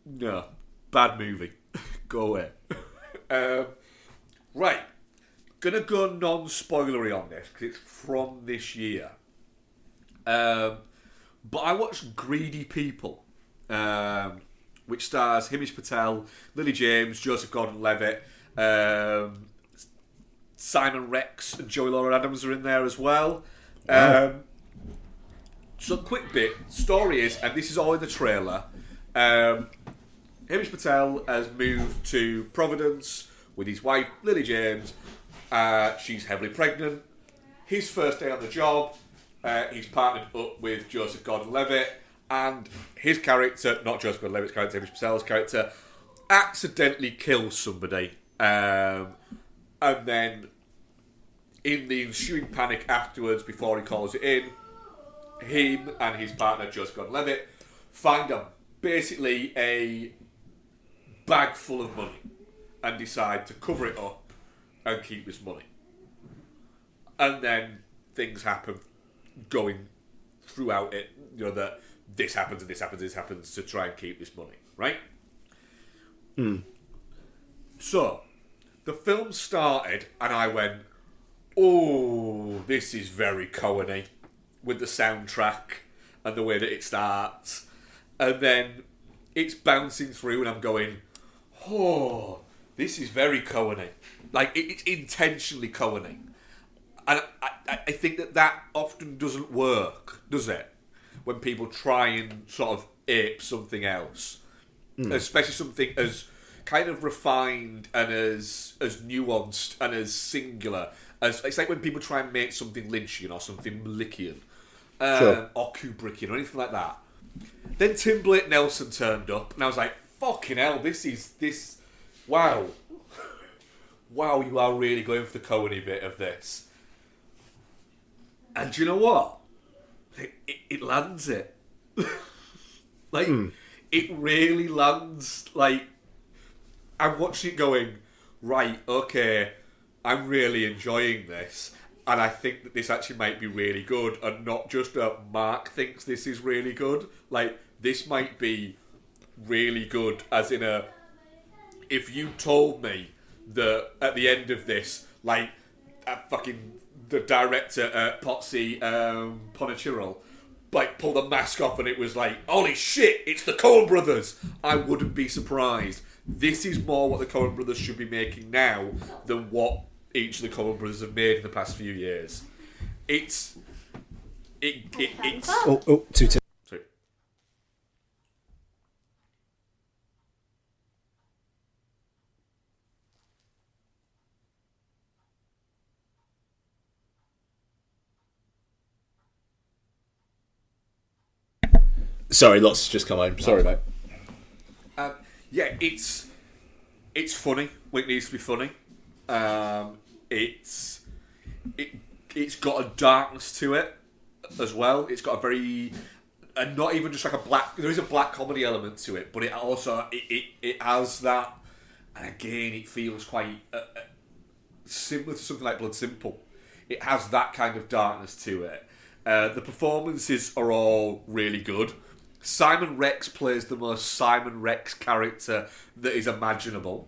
No, bad movie. Go away. Right, gonna go non-spoilery on this because it's from this year. But I watched Greedy People, which stars Himesh Patel, Lily James, Joseph Gordon-Levitt, Simon Rex and Joey Lauren Adams are in there as well. So quick bit, story is, and this is all in the trailer, Himesh Patel has moved to Providence with his wife, Lily James. She's heavily pregnant. His first day on the job, he's partnered up with Joseph Gordon-Levitt, and his character, not Joseph Gordon-Levitt's character, Himesh Patel's character, accidentally kills somebody. And then, in the ensuing panic afterwards, before he calls it in, him and his partner, Joseph Gordon-Levitt, find basically a bag full of money and decide to cover it up and keep this money. And then things happen going throughout it, you know, that this happens and this happens and this happens to try and keep this money, right? So, the film started and I went, oh, this is very Coen-y, with the soundtrack and the way that it starts. And then it's bouncing through and I'm going, oh, this is very Coen-y. Like, it's intentionally Coen-y. And I think that often doesn't work, does it? When people try and sort of ape something else. Especially something as kind of refined and as nuanced and as singular. It's like when people try and make something Lynchian or something Malickian. Or Kubrickian or anything like that. Then Tim Blake Nelson turned up and I was like, fucking hell, wow. Wow, you are really going for the Coen-y bit of this. And do you know what? It lands it. Like, it really lands. Like, I'm watching it going, right, okay, I'm really enjoying this. And I think that this actually might be really good. And not just Mark thinks this is really good. Like, this might be really good as in if you told me that at the end of this, like, the director, Potsy Ponichirol, like, pulled the mask off and it was like, holy shit, it's the Coen brothers. I wouldn't be surprised. This is more what the Coen brothers should be making now than what each of the Coen brothers have made in the past few years. It's... Oh, two. Sorry. Sorry, lots just come home. Sorry, mate. Yeah, it's funny when it needs to be funny. It's got a darkness to it as well. It's got a very, and not even just like a black. There is a black comedy element to it, but it also it has that. And again, it feels quite similar to something like Blood Simple. It has that kind of darkness to it. The performances are all really good. Simon Rex plays the most Simon Rex character that is imaginable.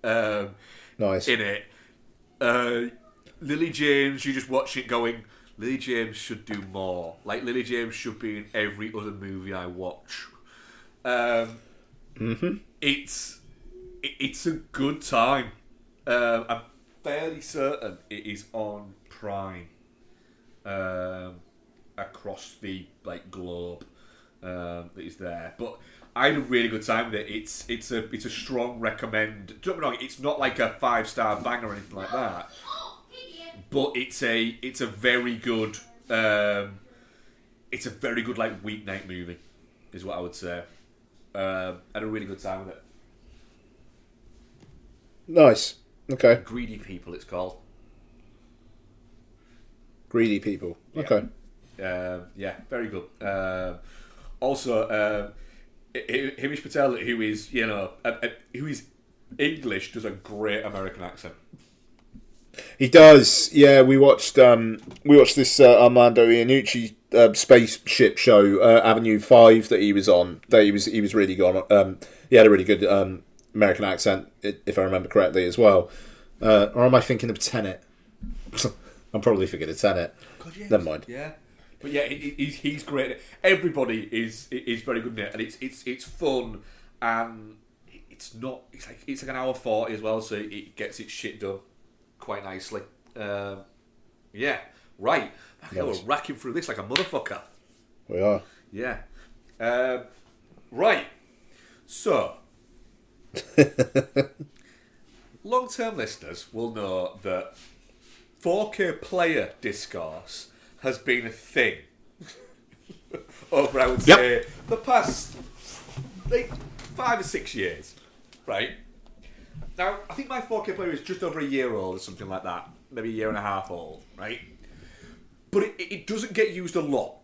Nice. In it. Lily James, you just watch it going, Lily James should do more. Like, Lily James should be in every other movie I watch. It's a good time. I'm fairly certain it is on Prime across the globe. That is there, but I had a really good time with it. It's a strong recommend. Don't get me wrong, it's not like a 5-star bang or anything like that, but it's a very good like weeknight movie, is what I would say. I had a really good time with it. Nice. Okay. Greedy People, it's called. Greedy People. Okay. Yeah, very good. Also, Hamish Patel, who is who is English, does a great American accent. He does. Yeah, we watched this Armando Iannucci spaceship show, Avenue 5, that he was on. That he was really good on. He had a really good American accent, if I remember correctly, as well. Or am I thinking of Tenet? I'm probably thinking of Tenet. God, yes. Never mind. Yeah. But yeah, he's great. Everybody is very good in it, and it's fun, and it's like an hour 40 as well, so it gets its shit done quite nicely. Yeah, right. We're racking through this like a motherfucker. We are. Yeah. Right. So, long-term listeners will know that 4K player discourse has been a thing over, I would say, the past 5 or 6 years, right? Now, I think my 4K player is just over a year old or something like that, maybe a year and a half old, right? But it doesn't get used a lot.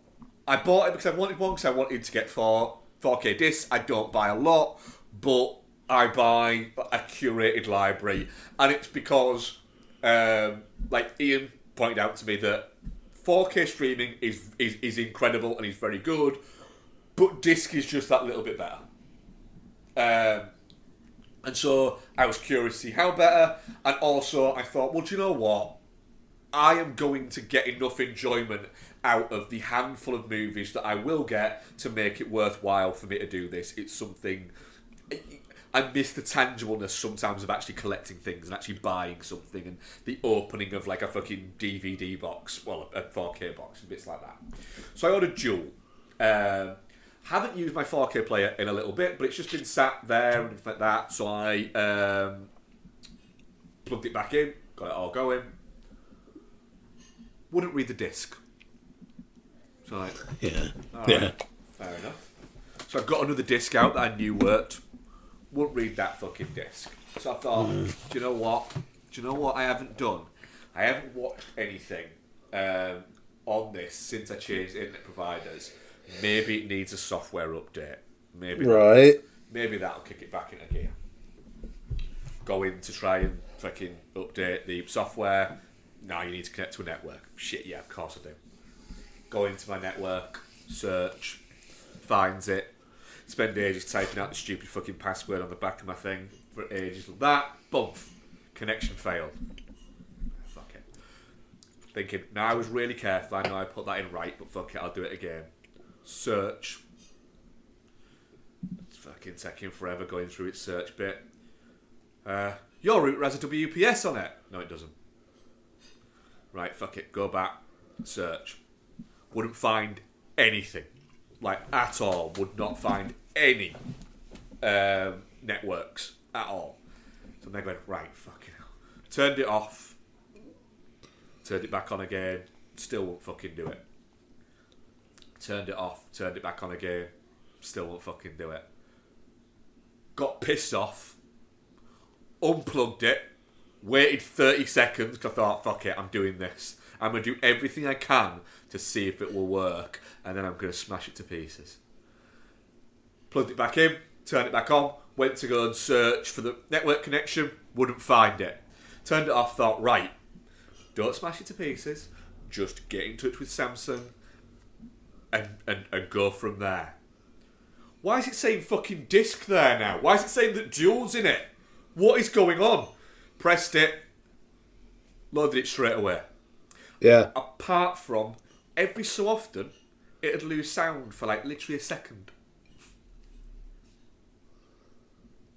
I bought it because I wanted one, because I wanted to get 4K discs. I don't buy a lot, but I buy a curated library, and it's because, Ian pointed out to me that 4K streaming is incredible and is very good, but disc is just that little bit better. And so I was curious to see how better, and also I thought, well, do you know what? I am going to get enough enjoyment out of the handful of movies that I will get to make it worthwhile for me to do this. It's something... I miss the tangibleness sometimes of actually collecting things and actually buying something and the opening of like a fucking DVD box, well, a 4K box and bits like that. So I ordered Duel. Haven't used my 4K player in a little bit, but it's just been sat there and things like that. So I plugged it back in, got it all going. Wouldn't read the disc. So like, right, fair enough. So I've got another disc out that I knew worked. Wouldn't read that fucking disc. So I thought, do you know what? Do you know what I haven't done? I haven't watched anything on this since I changed internet providers. Maybe it needs a software update. Maybe that'll kick it back into gear. Go in to try and fucking update the software. Now you need to connect to a network. Shit, yeah, of course I do. Go into my network, search, finds it. Spend ages typing out the stupid fucking password on the back of my thing for ages like that. Bump. Connection failed. Fuck it. Thinking, no, I was really careful. I know I put that in right, but fuck it, I'll do it again. Search. It's fucking taking forever going through its search bit. Your router has a WPS on it. No, it doesn't. Right, fuck it. Go back. Search. Wouldn't find anything. Like, at all. Would not find any networks at all. So they went, right, fucking hell. Turned it off. Turned it back on again. Still won't fucking do it. Turned it off. Turned it back on again. Still won't fucking do it. Got pissed off. Unplugged it. Waited 30 seconds because I thought, fuck it, I'm doing this. I'm going to do everything I can to see if it will work, and then I'm going to smash it to pieces. Plugged it back in, turned it back on, went to go and search for the network connection, wouldn't find it. Turned it off, thought, right, don't smash it to pieces, just get in touch with Samsung and go from there. Why is it saying fucking disc there now? Why is it saying that Duel's in it? What is going on? Pressed it, loaded it straight away. Yeah. Apart from, every so often, it'd lose sound for like literally a second.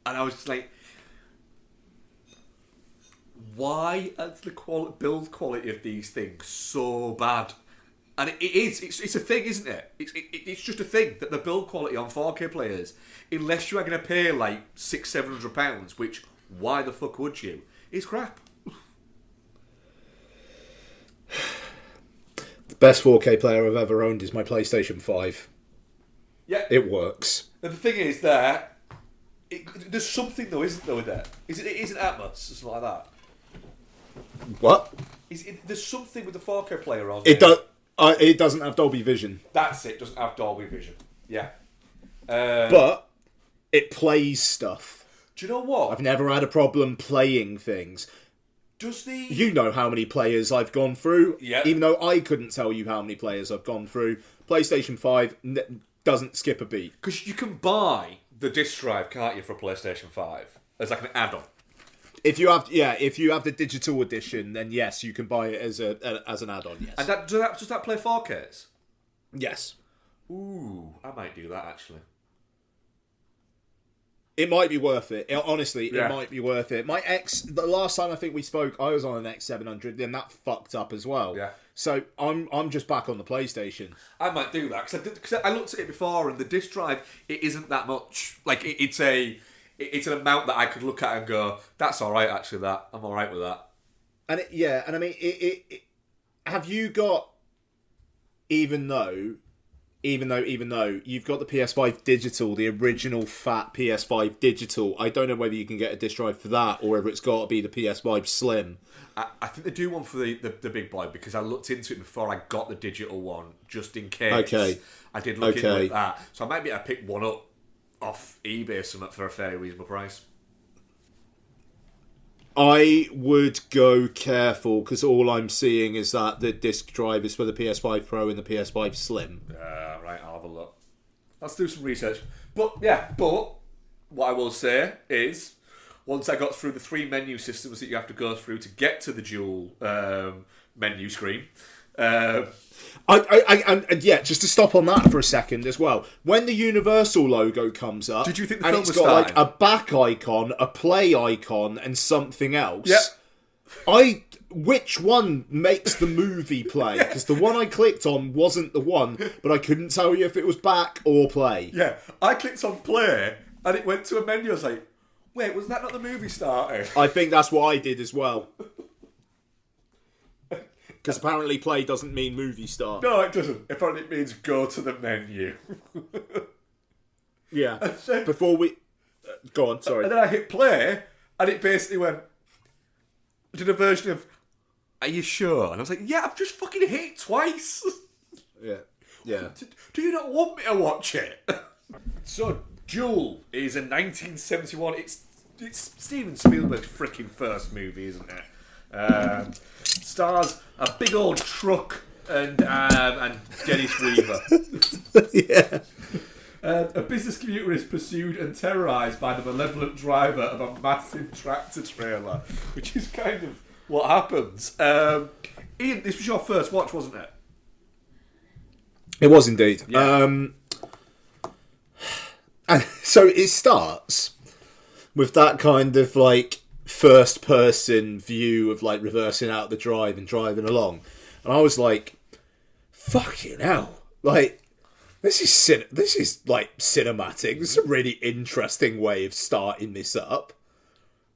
And I was just like, why is the build quality of these things so bad? And it is, it's a thing, isn't it? It's just a thing that the build quality on 4K players, unless you are going to pay like £600-700, which, why the fuck would you, is crap. The best 4K player I've ever owned is my PlayStation 5. Yeah. It works. And the thing is, there's something though, isn't there, with that? It isn't Atmos or something like that. What? There's something with the 4K player on it. It doesn't have Dolby Vision. That's it. Doesn't have Dolby Vision. Yeah. But it plays stuff. Do you know what? I've never had a problem playing things. You know how many players I've gone through. Yeah. Even though I couldn't tell you how many players I've gone through. PlayStation 5 doesn't skip a beat. Because you can buy the disc drive, can't you, for PlayStation 5 as like an add-on. If you have the digital edition, then yes, you can buy it as an add-on. Yes. And does that play 4Ks? Yes. Ooh, I might do that actually. It might be worth it. Honestly, Yeah. It might be worth it. The last time I think we spoke, I was on an X700, and that fucked up as well. Yeah. So I'm just back on the PlayStation. I might do that because I looked at it before, and the disc drive, it isn't that much. Like it's an amount that I could look at and go, that's all right. Actually, I'm all right with that. And I mean, have you got? Even though you've got the PS5 digital, the original fat PS5 digital, I don't know whether you can get a disc drive for that or whether it's got to be the PS5 Slim. I think they do one for the big boy because I looked into it before I got the digital one just in case. Okay. I did look into that, so I might be able to pick one up off eBay or something for a fairly reasonable price. I would go careful because all I'm seeing is that the disc drive is for the PS5 Pro and the PS5 Slim. Right, I'll have a look. Let's do some research. But what I will say is, once I got through the 3 menu systems that you have to go through to get to the dual menu screen. And just to stop on that for a second as well. When the Universal logo comes up, did you think the and film it's was got starting? like a back icon, a play icon, and something else? Yep. Which one makes the movie play? Because the one I clicked on wasn't the one, but I couldn't tell you if it was back or play. Yeah, I clicked on play and it went to a menu. I was like, wait, was that not the movie starting? I think that's what I did as well. Because apparently play doesn't mean movie start. No, it doesn't. Apparently it means go to the menu. Yeah. Before we... go on, sorry. And then I hit play and it basically went... did a version of, are you sure? And I was like, yeah, I've just fucking hit it twice. Yeah. Do you not want me to watch it? So, Duel is a 1971... It's Steven Spielberg's freaking first movie, isn't it? Stars a big old truck and Dennis Weaver. Yeah. A business commuter is pursued and terrorised by the malevolent driver of a massive tractor trailer, which is kind of what happens. Ian, this was your first watch, wasn't it? It was indeed. Yeah. And so it starts with that kind of like first person view of like reversing out the drive and driving along, and I was like, "Fucking hell!" Like this is like cinematic. This is a really interesting way of starting this up.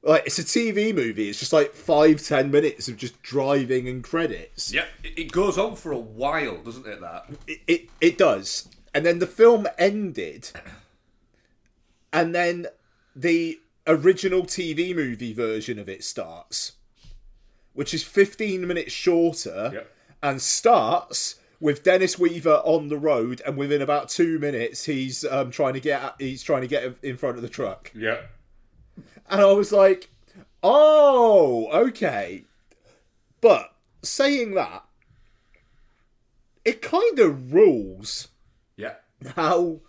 Like it's a TV movie. It's just like 5-10 minutes of just driving and credits. Yeah, it goes on for a while, doesn't it? That it does, and then the film ended, and then the original TV movie version of it starts, which is 15 minutes shorter, and starts with Dennis Weaver on the road, and within about 2 minutes he's trying to get in front of the truck. Yeah. And I was like, oh, okay. But saying that, it kind of rules how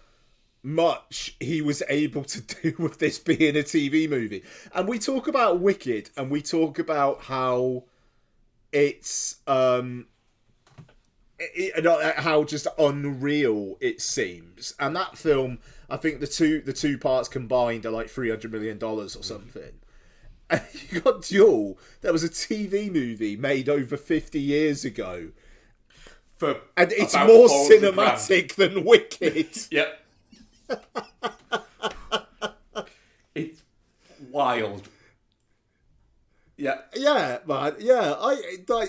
much he was able to do with this being a TV movie. And we talk about Wicked, and we talk about how it's how just unreal it seems. And that film, I think the two parts combined are like $300 million or something. And you got Duel, that was a TV movie made over 50 years ago. And it's more cinematic than Wicked. Yep. It's wild. Yeah. Yeah, man. Yeah,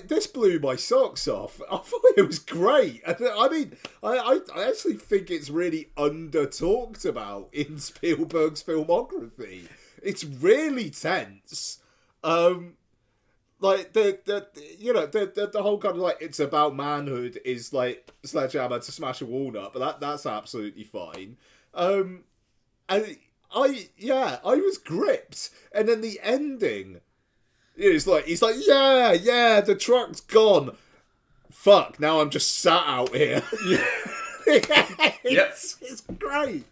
this blew my socks off. I thought it was great. I mean, I actually think it's really under talked about in Spielberg's filmography. It's really tense. Like the whole kind of like it's about manhood is like sledgehammer to smash a walnut, but that's absolutely fine. And I was gripped, and then the ending. He's like, yeah, the truck's gone. Fuck, now I'm just sat out here. It's great.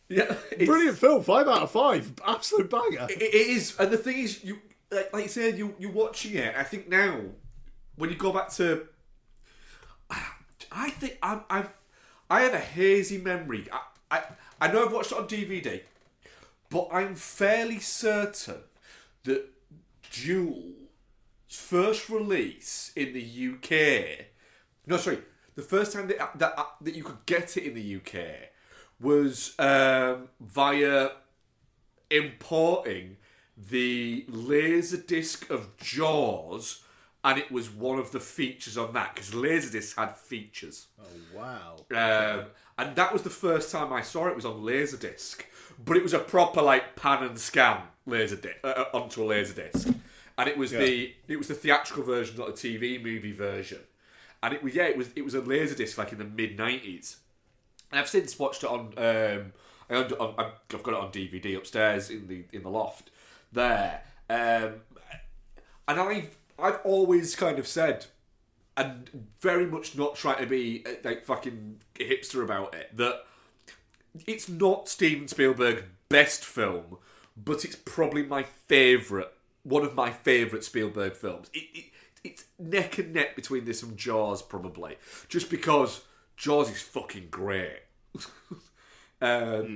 Yeah, brilliant film. 5 out of 5, absolute banger. It is, and the thing is, you like you said, you're watching it. I think now, when you go back to, I think I have a hazy memory. I know I've watched it on DVD, but I'm fairly certain that Duel's first release in the UK... No, sorry. The first time that you could get it in the UK was via importing the Laserdisc of Jaws, and it was one of the features on that, because Laserdisc had features. Oh, wow. And that was the first time I saw it, was on Laserdisc. But it was a proper, like, pan and scan Laserdisc onto a Laserdisc. And it was the theatrical version, not the TV movie version. And it was a Laserdisc, like, in the mid-90s. And I've since watched it on... I've got it on DVD upstairs in the loft there. And I've always kind of said, and very much not trying to be like fucking hipster about it, that it's not Steven Spielberg's best film, but it's probably one of my favourite Spielberg films. It's neck and neck between this and Jaws, probably, just because Jaws is fucking great. But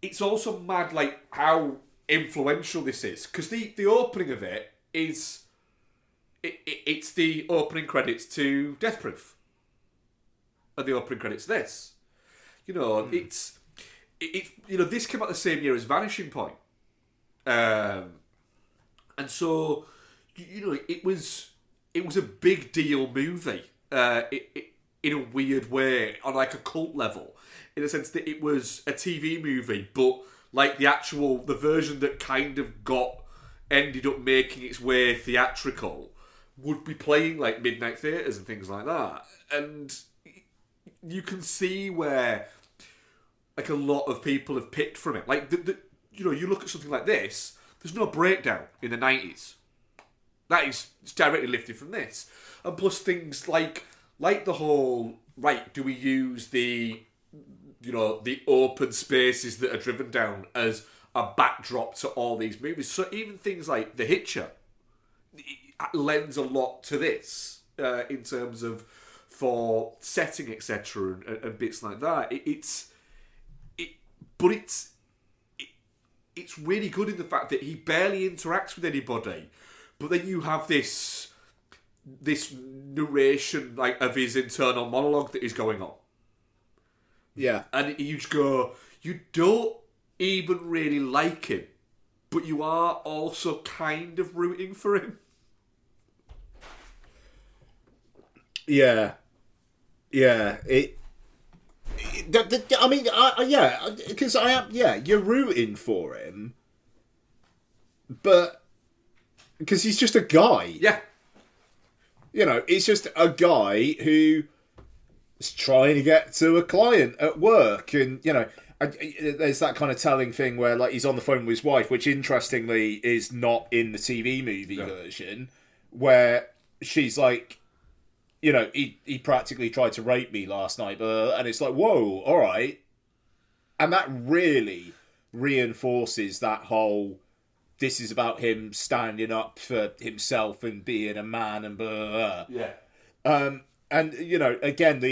it's also mad, like, how influential this is, because the opening of it is it's the opening credits to Death Proof, and the opening credits to this. It's this came out the same year as Vanishing Point, and so it was a big deal movie in a weird way, on like a cult level, in the sense that it was a TV movie, but like the version that kind of ended up making its way theatrical would be playing like midnight theatres and things like that. And you can see where like a lot of people have picked from it. Like you look at something like this, there's no breakdown in the 90s. That is directly lifted from this. And plus things like the whole, right, do we use the open spaces that are driven down as a backdrop to all these movies? So even things like The Hitcher, it lends a lot to this in terms of for setting, etc., and bits like that. But it's really good in the fact that he barely interacts with anybody, but then you have this narration like of his internal monologue that is going on. Yeah. And you just go, you don't even really like him, but you are also kind of rooting for him. Yeah. Yeah. Because I am, you're rooting for him, but because he's just a guy. Yeah. It's just a guy who is trying to get to a client at work, and there's that kind of telling thing where like he's on the phone with his wife, which interestingly is not in the TV movie version, where she's like, he practically tried to rape me last night, and it's like, whoa, all right, and that really reinforces that whole, this is about him standing up for himself and being a man and blah, blah, blah. Yeah. And again,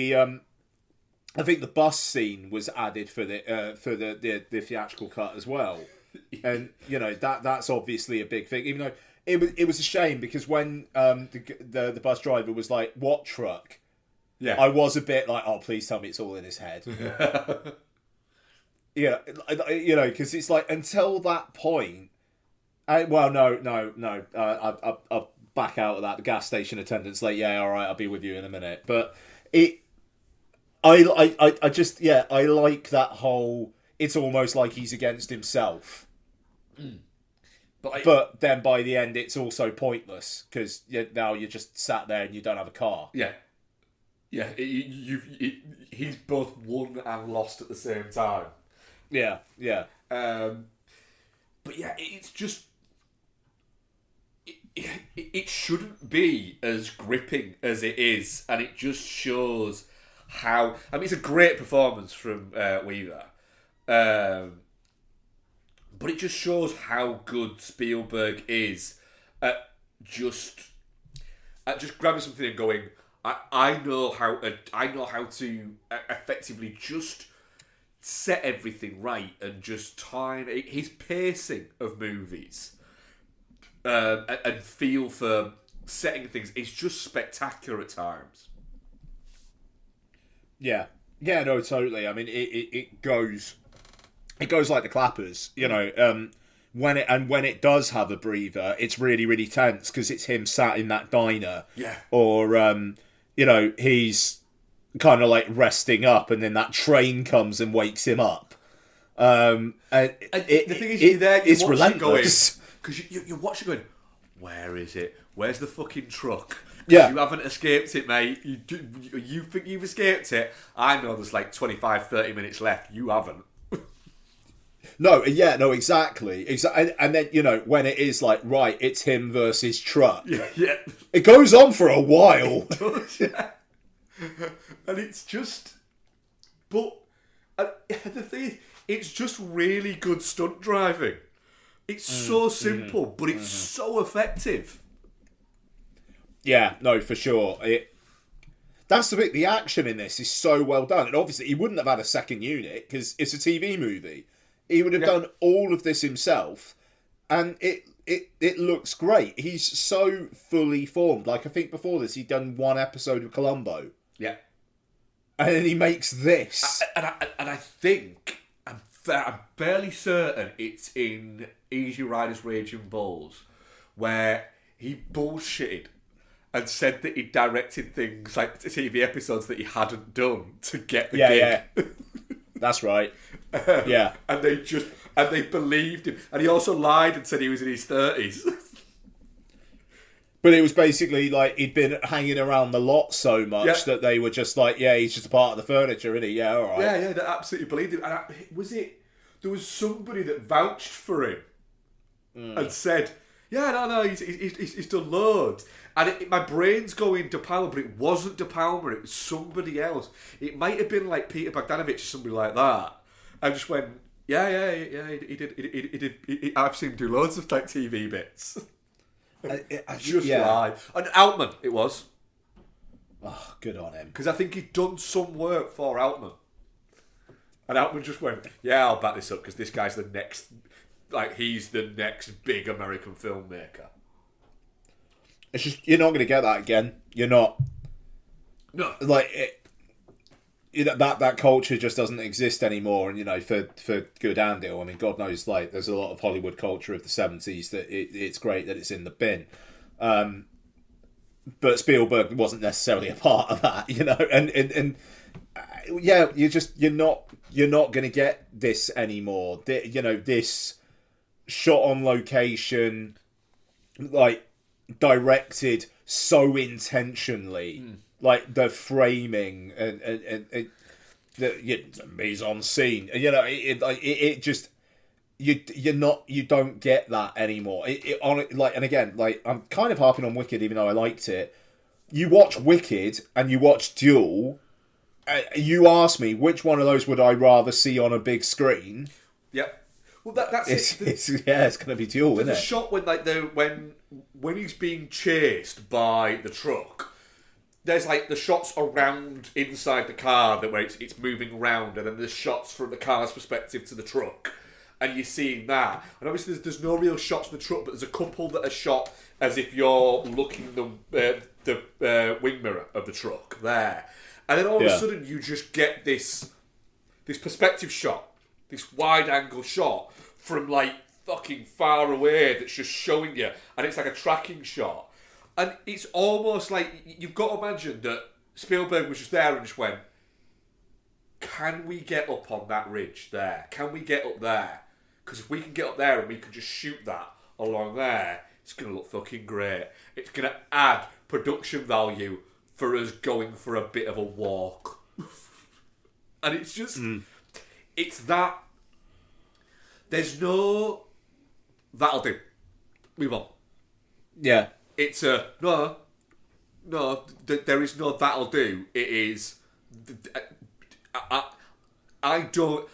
I think the bus scene was added for the theatrical cut as well, and that's obviously a big thing. Even though it was a shame, because when the bus driver was like, "What truck?" Yeah, I was a bit like, "Oh, please tell me it's all in his head." Because it's like until that point. No. I'll back out of that. The gas station attendant's like, yeah, all right, I'll be with you in a minute. But I like that whole. It's almost like he's against himself. But then by the end, it's also pointless, because now you're just sat there and you don't have a car. Yeah. Yeah. He's both won and lost at the same time. Yeah. Yeah. But yeah, it's just. It shouldn't be as gripping as it is, and it just shows how. I mean, it's a great performance from Weaver, but it just shows how good Spielberg is at just grabbing something and going, I know how to effectively just set everything right and just time his pacing of movies. And feel for setting things is just spectacular at times. Yeah, no, totally. I mean, it goes like the clappers, when it does have a breather, it's really, really tense, because it's him sat in that diner, or he's kind of like resting up, and then that train comes and wakes him up. And the thing is, it's relentless. Because you're watching going, where is it? Where's the fucking truck? Yeah. You haven't escaped it, mate. You think you've escaped it? I know there's like 25, 30 minutes left. You haven't. No, yeah, no, exactly. And then, when it is like, right, it's him versus Truck. Yeah. It goes on for a while. It does, yeah. And it's just... But the thing is, it's just really good stunt driving. It's so simple, but it's so effective. Yeah, no, for sure. That's the bit. The action in this is so well done, and obviously he wouldn't have had a second unit because it's a TV movie. He would have done all of this himself, and it looks great. He's so fully formed. Like, I think before this he'd done one episode of Columbo. Yeah, and then he makes this. And I think I'm fairly certain it's in Easy Riders Raging Bulls where he bullshitted and said that he directed things like TV episodes that he hadn't done to get the gig. Yeah. That's right. Yeah. And they believed him. And he also lied and said he was in his 30s. But it was basically like he'd been hanging around the lot so much that they were just like, yeah, he's just a part of the furniture, isn't he? Yeah, all right. Yeah, they absolutely believed him. And there was somebody that vouched for him and said, yeah, no, he's done loads. And my brain's going De Palma, but it wasn't De Palma, it was somebody else. It might have been like Peter Bogdanovich or somebody like that. I just went, yeah, he did. I've seen him do loads of like TV bits. Just live. And Altman, it was. Oh, good on him. Because I think he'd done some work for Altman. And Altman just went, yeah, I'll back this up because this guy's the next, like, he's the next big American filmmaker. It's just, you're not going to get that again. You're not. No. Like, that culture just doesn't exist anymore. And, for good and ill, I mean, God knows, like, there's a lot of Hollywood culture of the 70s that it's great that it's in the bin. But Spielberg wasn't necessarily a part of that, and yeah, you're not going to get this anymore. This shot on location, like, directed so intentionally, like the framing and the mise en scene. It just you don't get that anymore. And again, like, I'm kind of harping on Wicked, even though I liked it. You watch Wicked and you watch Duel. You ask me which one of those would I rather see on a big screen? Yep. Well, that's it. It's going to be Duel, isn't it? The shot when he's being chased by the truck. There's like the shots around inside the car where it's moving around, and then there's shots from the car's perspective to the truck, and you're seeing that. And obviously, there's no real shots of the truck, but there's a couple that are shot as if you're looking the wing mirror of the truck there. And then all of a sudden, you just get this perspective shot, this wide-angle shot from, like, fucking far away that's just showing you. And it's like a tracking shot. And it's almost like, you've got to imagine that Spielberg was just there and just went, can we get up on that ridge there? Can we get up there? Because if we can get up there and we can just shoot that along there, it's going to look fucking great. It's going to add production value for us going for a bit of a walk. And it's just... It's that... There's no... That'll do. Move on. Yeah. It's a... No, there is no that'll do. It is... I do...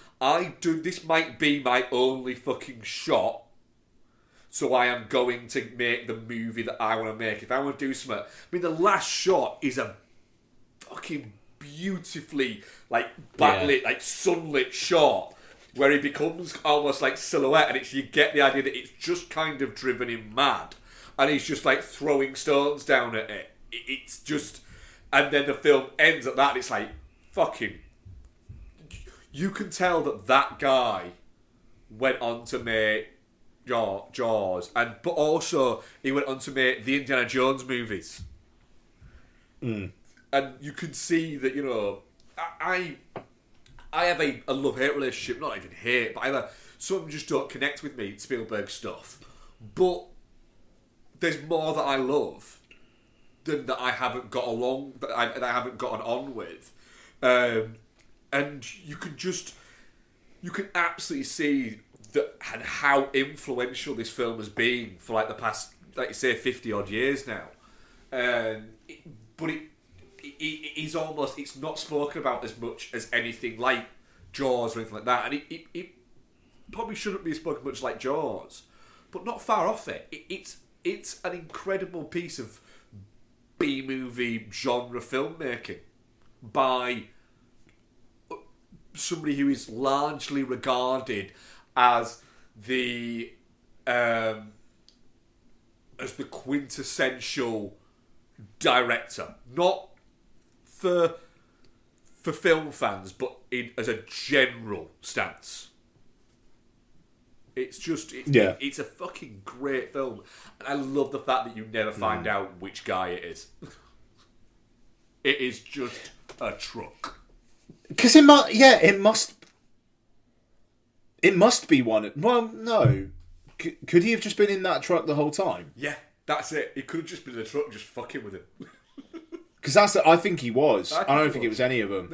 This might be my only fucking shot. So I am going to make the movie that I want to make. If I want to do something... I mean, the last shot is a fucking beautifully, like, backlit, like, sunlit shot where he becomes almost like silhouette, and you get the idea that it's just kind of driven him mad. And he's just, like, throwing stones down at it. It's just... And then the film ends at that, and it's like, fucking... You can tell that guy went on to make Jaws, but also he went on to make the Indiana Jones movies. And you can see that, I have a love-hate relationship, not even hate, but some just don't connect with me, Spielberg stuff. But there's more that I love than that I haven't got along, that I haven't gotten on with. And you can just... you can absolutely see and how influential this film has been for like the past, like you say, 50 odd years now. But it is almost, it's not spoken about as much as anything like Jaws or anything like that, and it probably shouldn't be spoken much like Jaws, but not far off it. It's an incredible piece of B-movie genre filmmaking by somebody who is largely regarded as the quintessential director, not for film fans, but as a general stance. It's a fucking great film, and I love the fact that you never find out which guy it is. It is just a truck. Because it must be one. Well, no. Could he have just been in that truck the whole time? Yeah, that's it. He could have just been in the truck, just fucking with him. Because I think he was. I don't think it was any of them.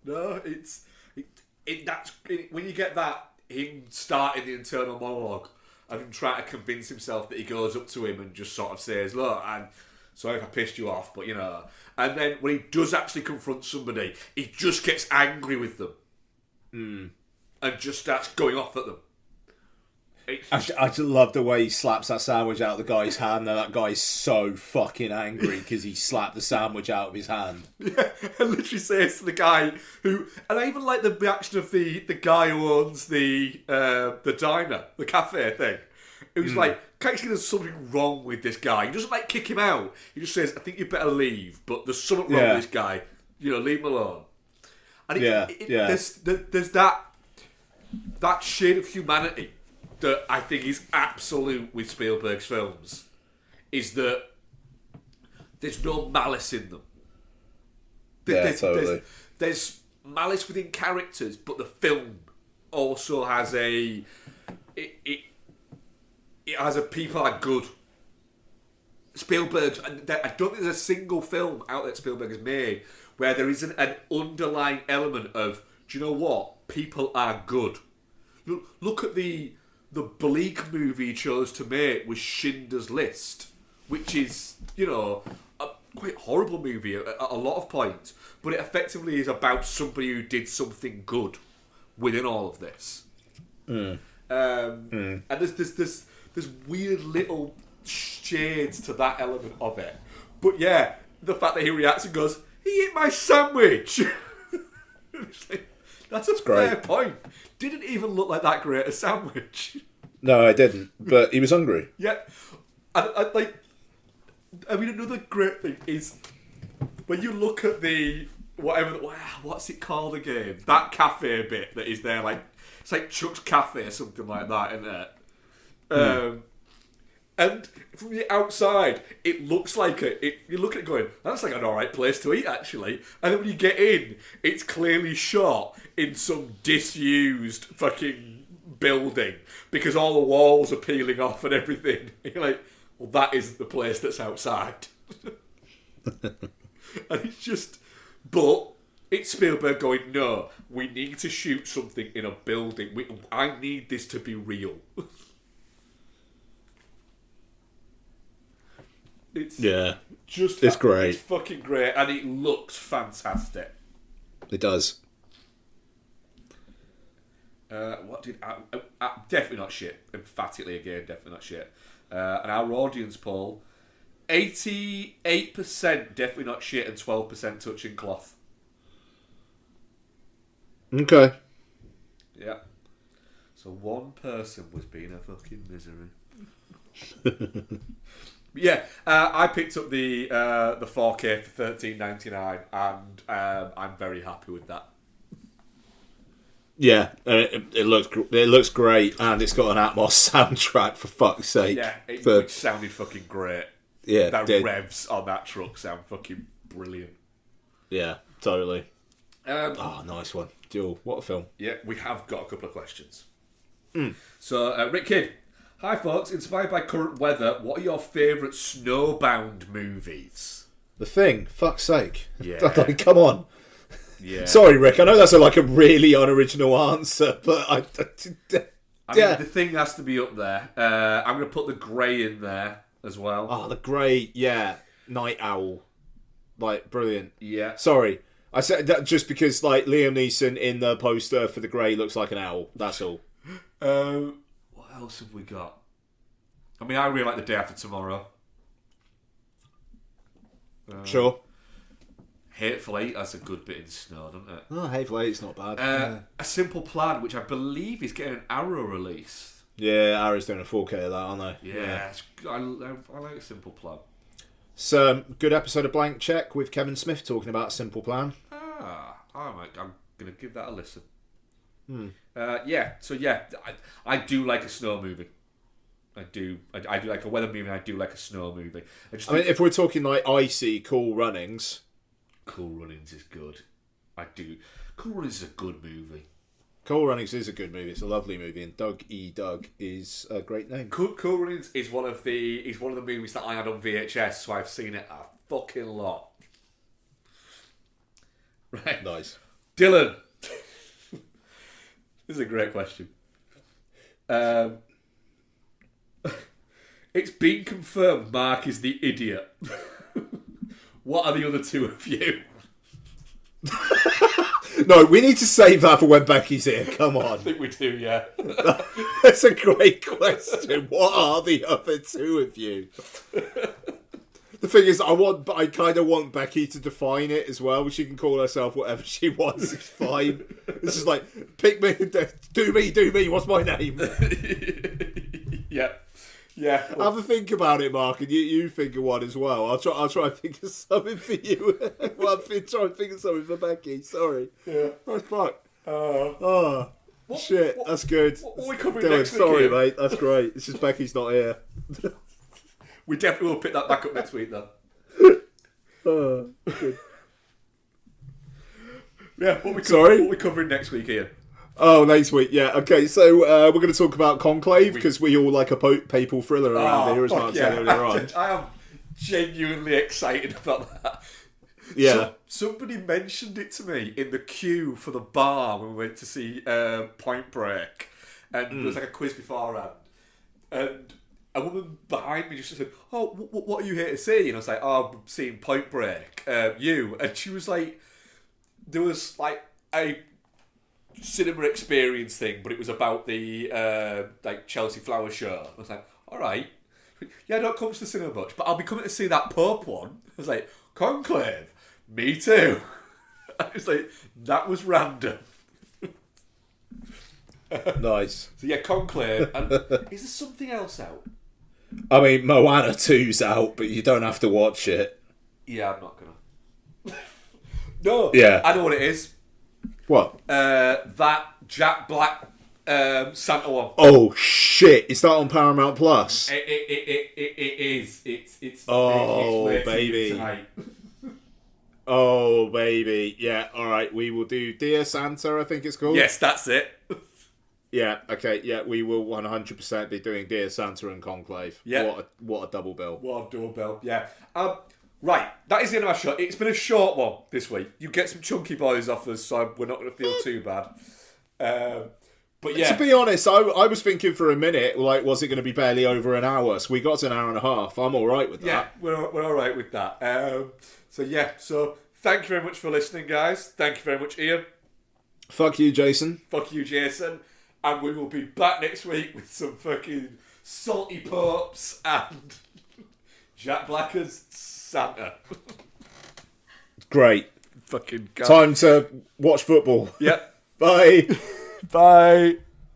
No, when you get that, him starting the internal monologue of him trying to convince himself that he goes up to him and just sort of says, "Look, I'm sorry if I pissed you off, but you know." And then when he does actually confront somebody, he just gets angry with them and just starts going off at them. I just love the way he slaps that sandwich out of the guy's hand. And that guy's so fucking angry because he slapped the sandwich out of his hand. Yeah, and literally says to the guy who, and I even like the reaction of the guy who owns the diner, the cafe thing. It was like, can't you see there's something wrong with this guy? He doesn't like kick him out. He just says, I think you better leave, but there's something wrong with this guy. You know, leave him alone. And there's that shade of humanity that I think is absolute with Spielberg's films, is that there's no malice in them. Totally. There's malice within characters, but the film also has it has a people are good. Spielberg, and I don't think there's a single film out that Spielberg has made where there isn't an underlying element of, do you know what? People are good. Look at the bleak movie he chose to make was Schindler's List, which is, you know, a quite horrible movie at a lot of points, but it effectively is about somebody who did something good within all of this. And there's weird little shades to that element of it. But yeah, the fact that he reacts and goes, "He ate my sandwich!" That's a fair point. Didn't even look like that great a sandwich. No, I didn't. But he was hungry. Yeah. I mean, another great thing is when you look at what's it called again? That cafe bit that is there, like, it's like Chuck's Cafe or something like that, isn't it? And from the outside, it looks like you look at it going, that's like an alright place to eat, actually. And then when you get in, it's clearly shot in some disused fucking building because all the walls are peeling off and everything. You're like, well, that isn't the place that's outside. And it's just, but it's Spielberg going, no, we need to shoot something in a building. I need this to be real. It's great. It's fucking great, and it looks fantastic. It does. What did definitely not shit. Emphatically again, definitely not shit. And our audience poll, 88% definitely not shit, and 12% touching cloth. Okay. Yeah. So one person was being a fucking misery. Yeah, I picked up the 4K for $13.99, and I'm very happy with that. Yeah, it looks great, and it's got an Atmos soundtrack, for fuck's sake. Yeah, which sounded fucking great. Yeah, the revs on that truck sound fucking brilliant. Yeah, totally. Nice one. Duel, what a film. Yeah, we have got a couple of questions. So, Rick Kidd. Hi folks, inspired by current weather, what are your favourite snowbound movies? The Thing, fuck's sake. Yeah. Like, come on. Yeah. Sorry, Rick. I know that's a really unoriginal answer, but I mean, the thing has to be up there. I'm going to put the Grey in there as well. Oh, the Grey, yeah. Night Owl. Brilliant. Yeah. Sorry. I said that just because, Liam Neeson in the poster for the Grey looks like an owl. That's all. What else have we got? I mean, I really like The Day After Tomorrow. Sure. Hateful Eight, that's a good bit in snow, doesn't it? Oh, Hateful Eight's not bad. A Simple Plan, which I believe is getting an Arrow release. Yeah, Arrow's doing a 4K of that, aren't they? Yeah. I like A Simple Plan. Good episode of Blank Check with Kevin Smith talking about Simple Plan. I'm going to give that a listen. I do like a snow movie. I do like a weather movie, and I do like a snow movie. I mean, if we're talking icy, Cool Runnings. Cool Runnings is good. Cool Runnings is a good movie. Cool Runnings is a good movie. It's a lovely movie, and Doug is a great name. Cool Runnings is one of the movies that I had on VHS, so I've seen it a fucking lot. Right. Nice. Dylan. This is a great question. It's been confirmed Mark is the idiot. What are the other two of you? No, we need to save that for when Becky's here. Come on. I think we do, yeah. That's a great question. What are the other two of you? The thing is, I kind of want Becky to define it as well. She can call herself whatever she wants. It's fine. It's just pick me, do me. What's my name? Yeah. Yeah. Well, have a think about it, Mark, and you think of one as well. I'll try and think of something for you. Well, try and think of something for Becky. Sorry. Yeah. Oh, fuck. Shit. That's good. What are we covering Dylan, next week? Sorry, mate. That's great. It's just Becky's not here. We definitely will pick that back up next week, then. Good. Yeah. What are we covering next week, Ian? Oh, next week, yeah. Okay, so we're going to talk about Conclave, because we all like a papal thriller around here, as Mark said earlier on. I am genuinely excited about that. Yeah. Somebody mentioned it to me in the queue for the bar when we went to see Point Break, and there was a quiz beforehand, and a woman behind me just said, "Oh, what are you here to see?" And I was like, "Oh, I'm seeing Point Break." You, and she was like, there was a cinema experience thing, but it was about the Chelsea Flower Show. I was like, all right, yeah, I don't come to the cinema much, but I'll be coming to see that Pope one. I was like, Conclave, me too. I was like, that was random. Nice. So yeah, Conclave. And is there something else out? I mean, Moana 2's out, but you don't have to watch it. Yeah, I'm not gonna. No. Yeah. I know what it is. What? That Jack Black Santa one. Oh shit! Is that on Paramount Plus? It is. It's Oh, it's baby. tonight. Oh baby. Yeah. All right. We will do Dear Santa, I think it's called. Yes, that's it. Yeah. Okay. Yeah. We will 100% be doing Dear Santa and Conclave. Yeah. What a double bill. What a doorbell. Yeah. Right, that is the end of our show. It's been a short one this week. You get some chunky boys off us, so we're not going to feel too bad. But yeah. To be honest, I was thinking for a minute, was it going to be barely over an hour? So we got to an hour and a half. I'm all right with that. Yeah, we're all right with that. So thank you very much for listening, guys. Thank you very much, Ian. Fuck you, Jason. Fuck you, Jason. And we will be back next week with some fucking salty popes and Jack Blacker's Santa. Great. Fucking God. Time to watch football. Yep. Bye. Bye.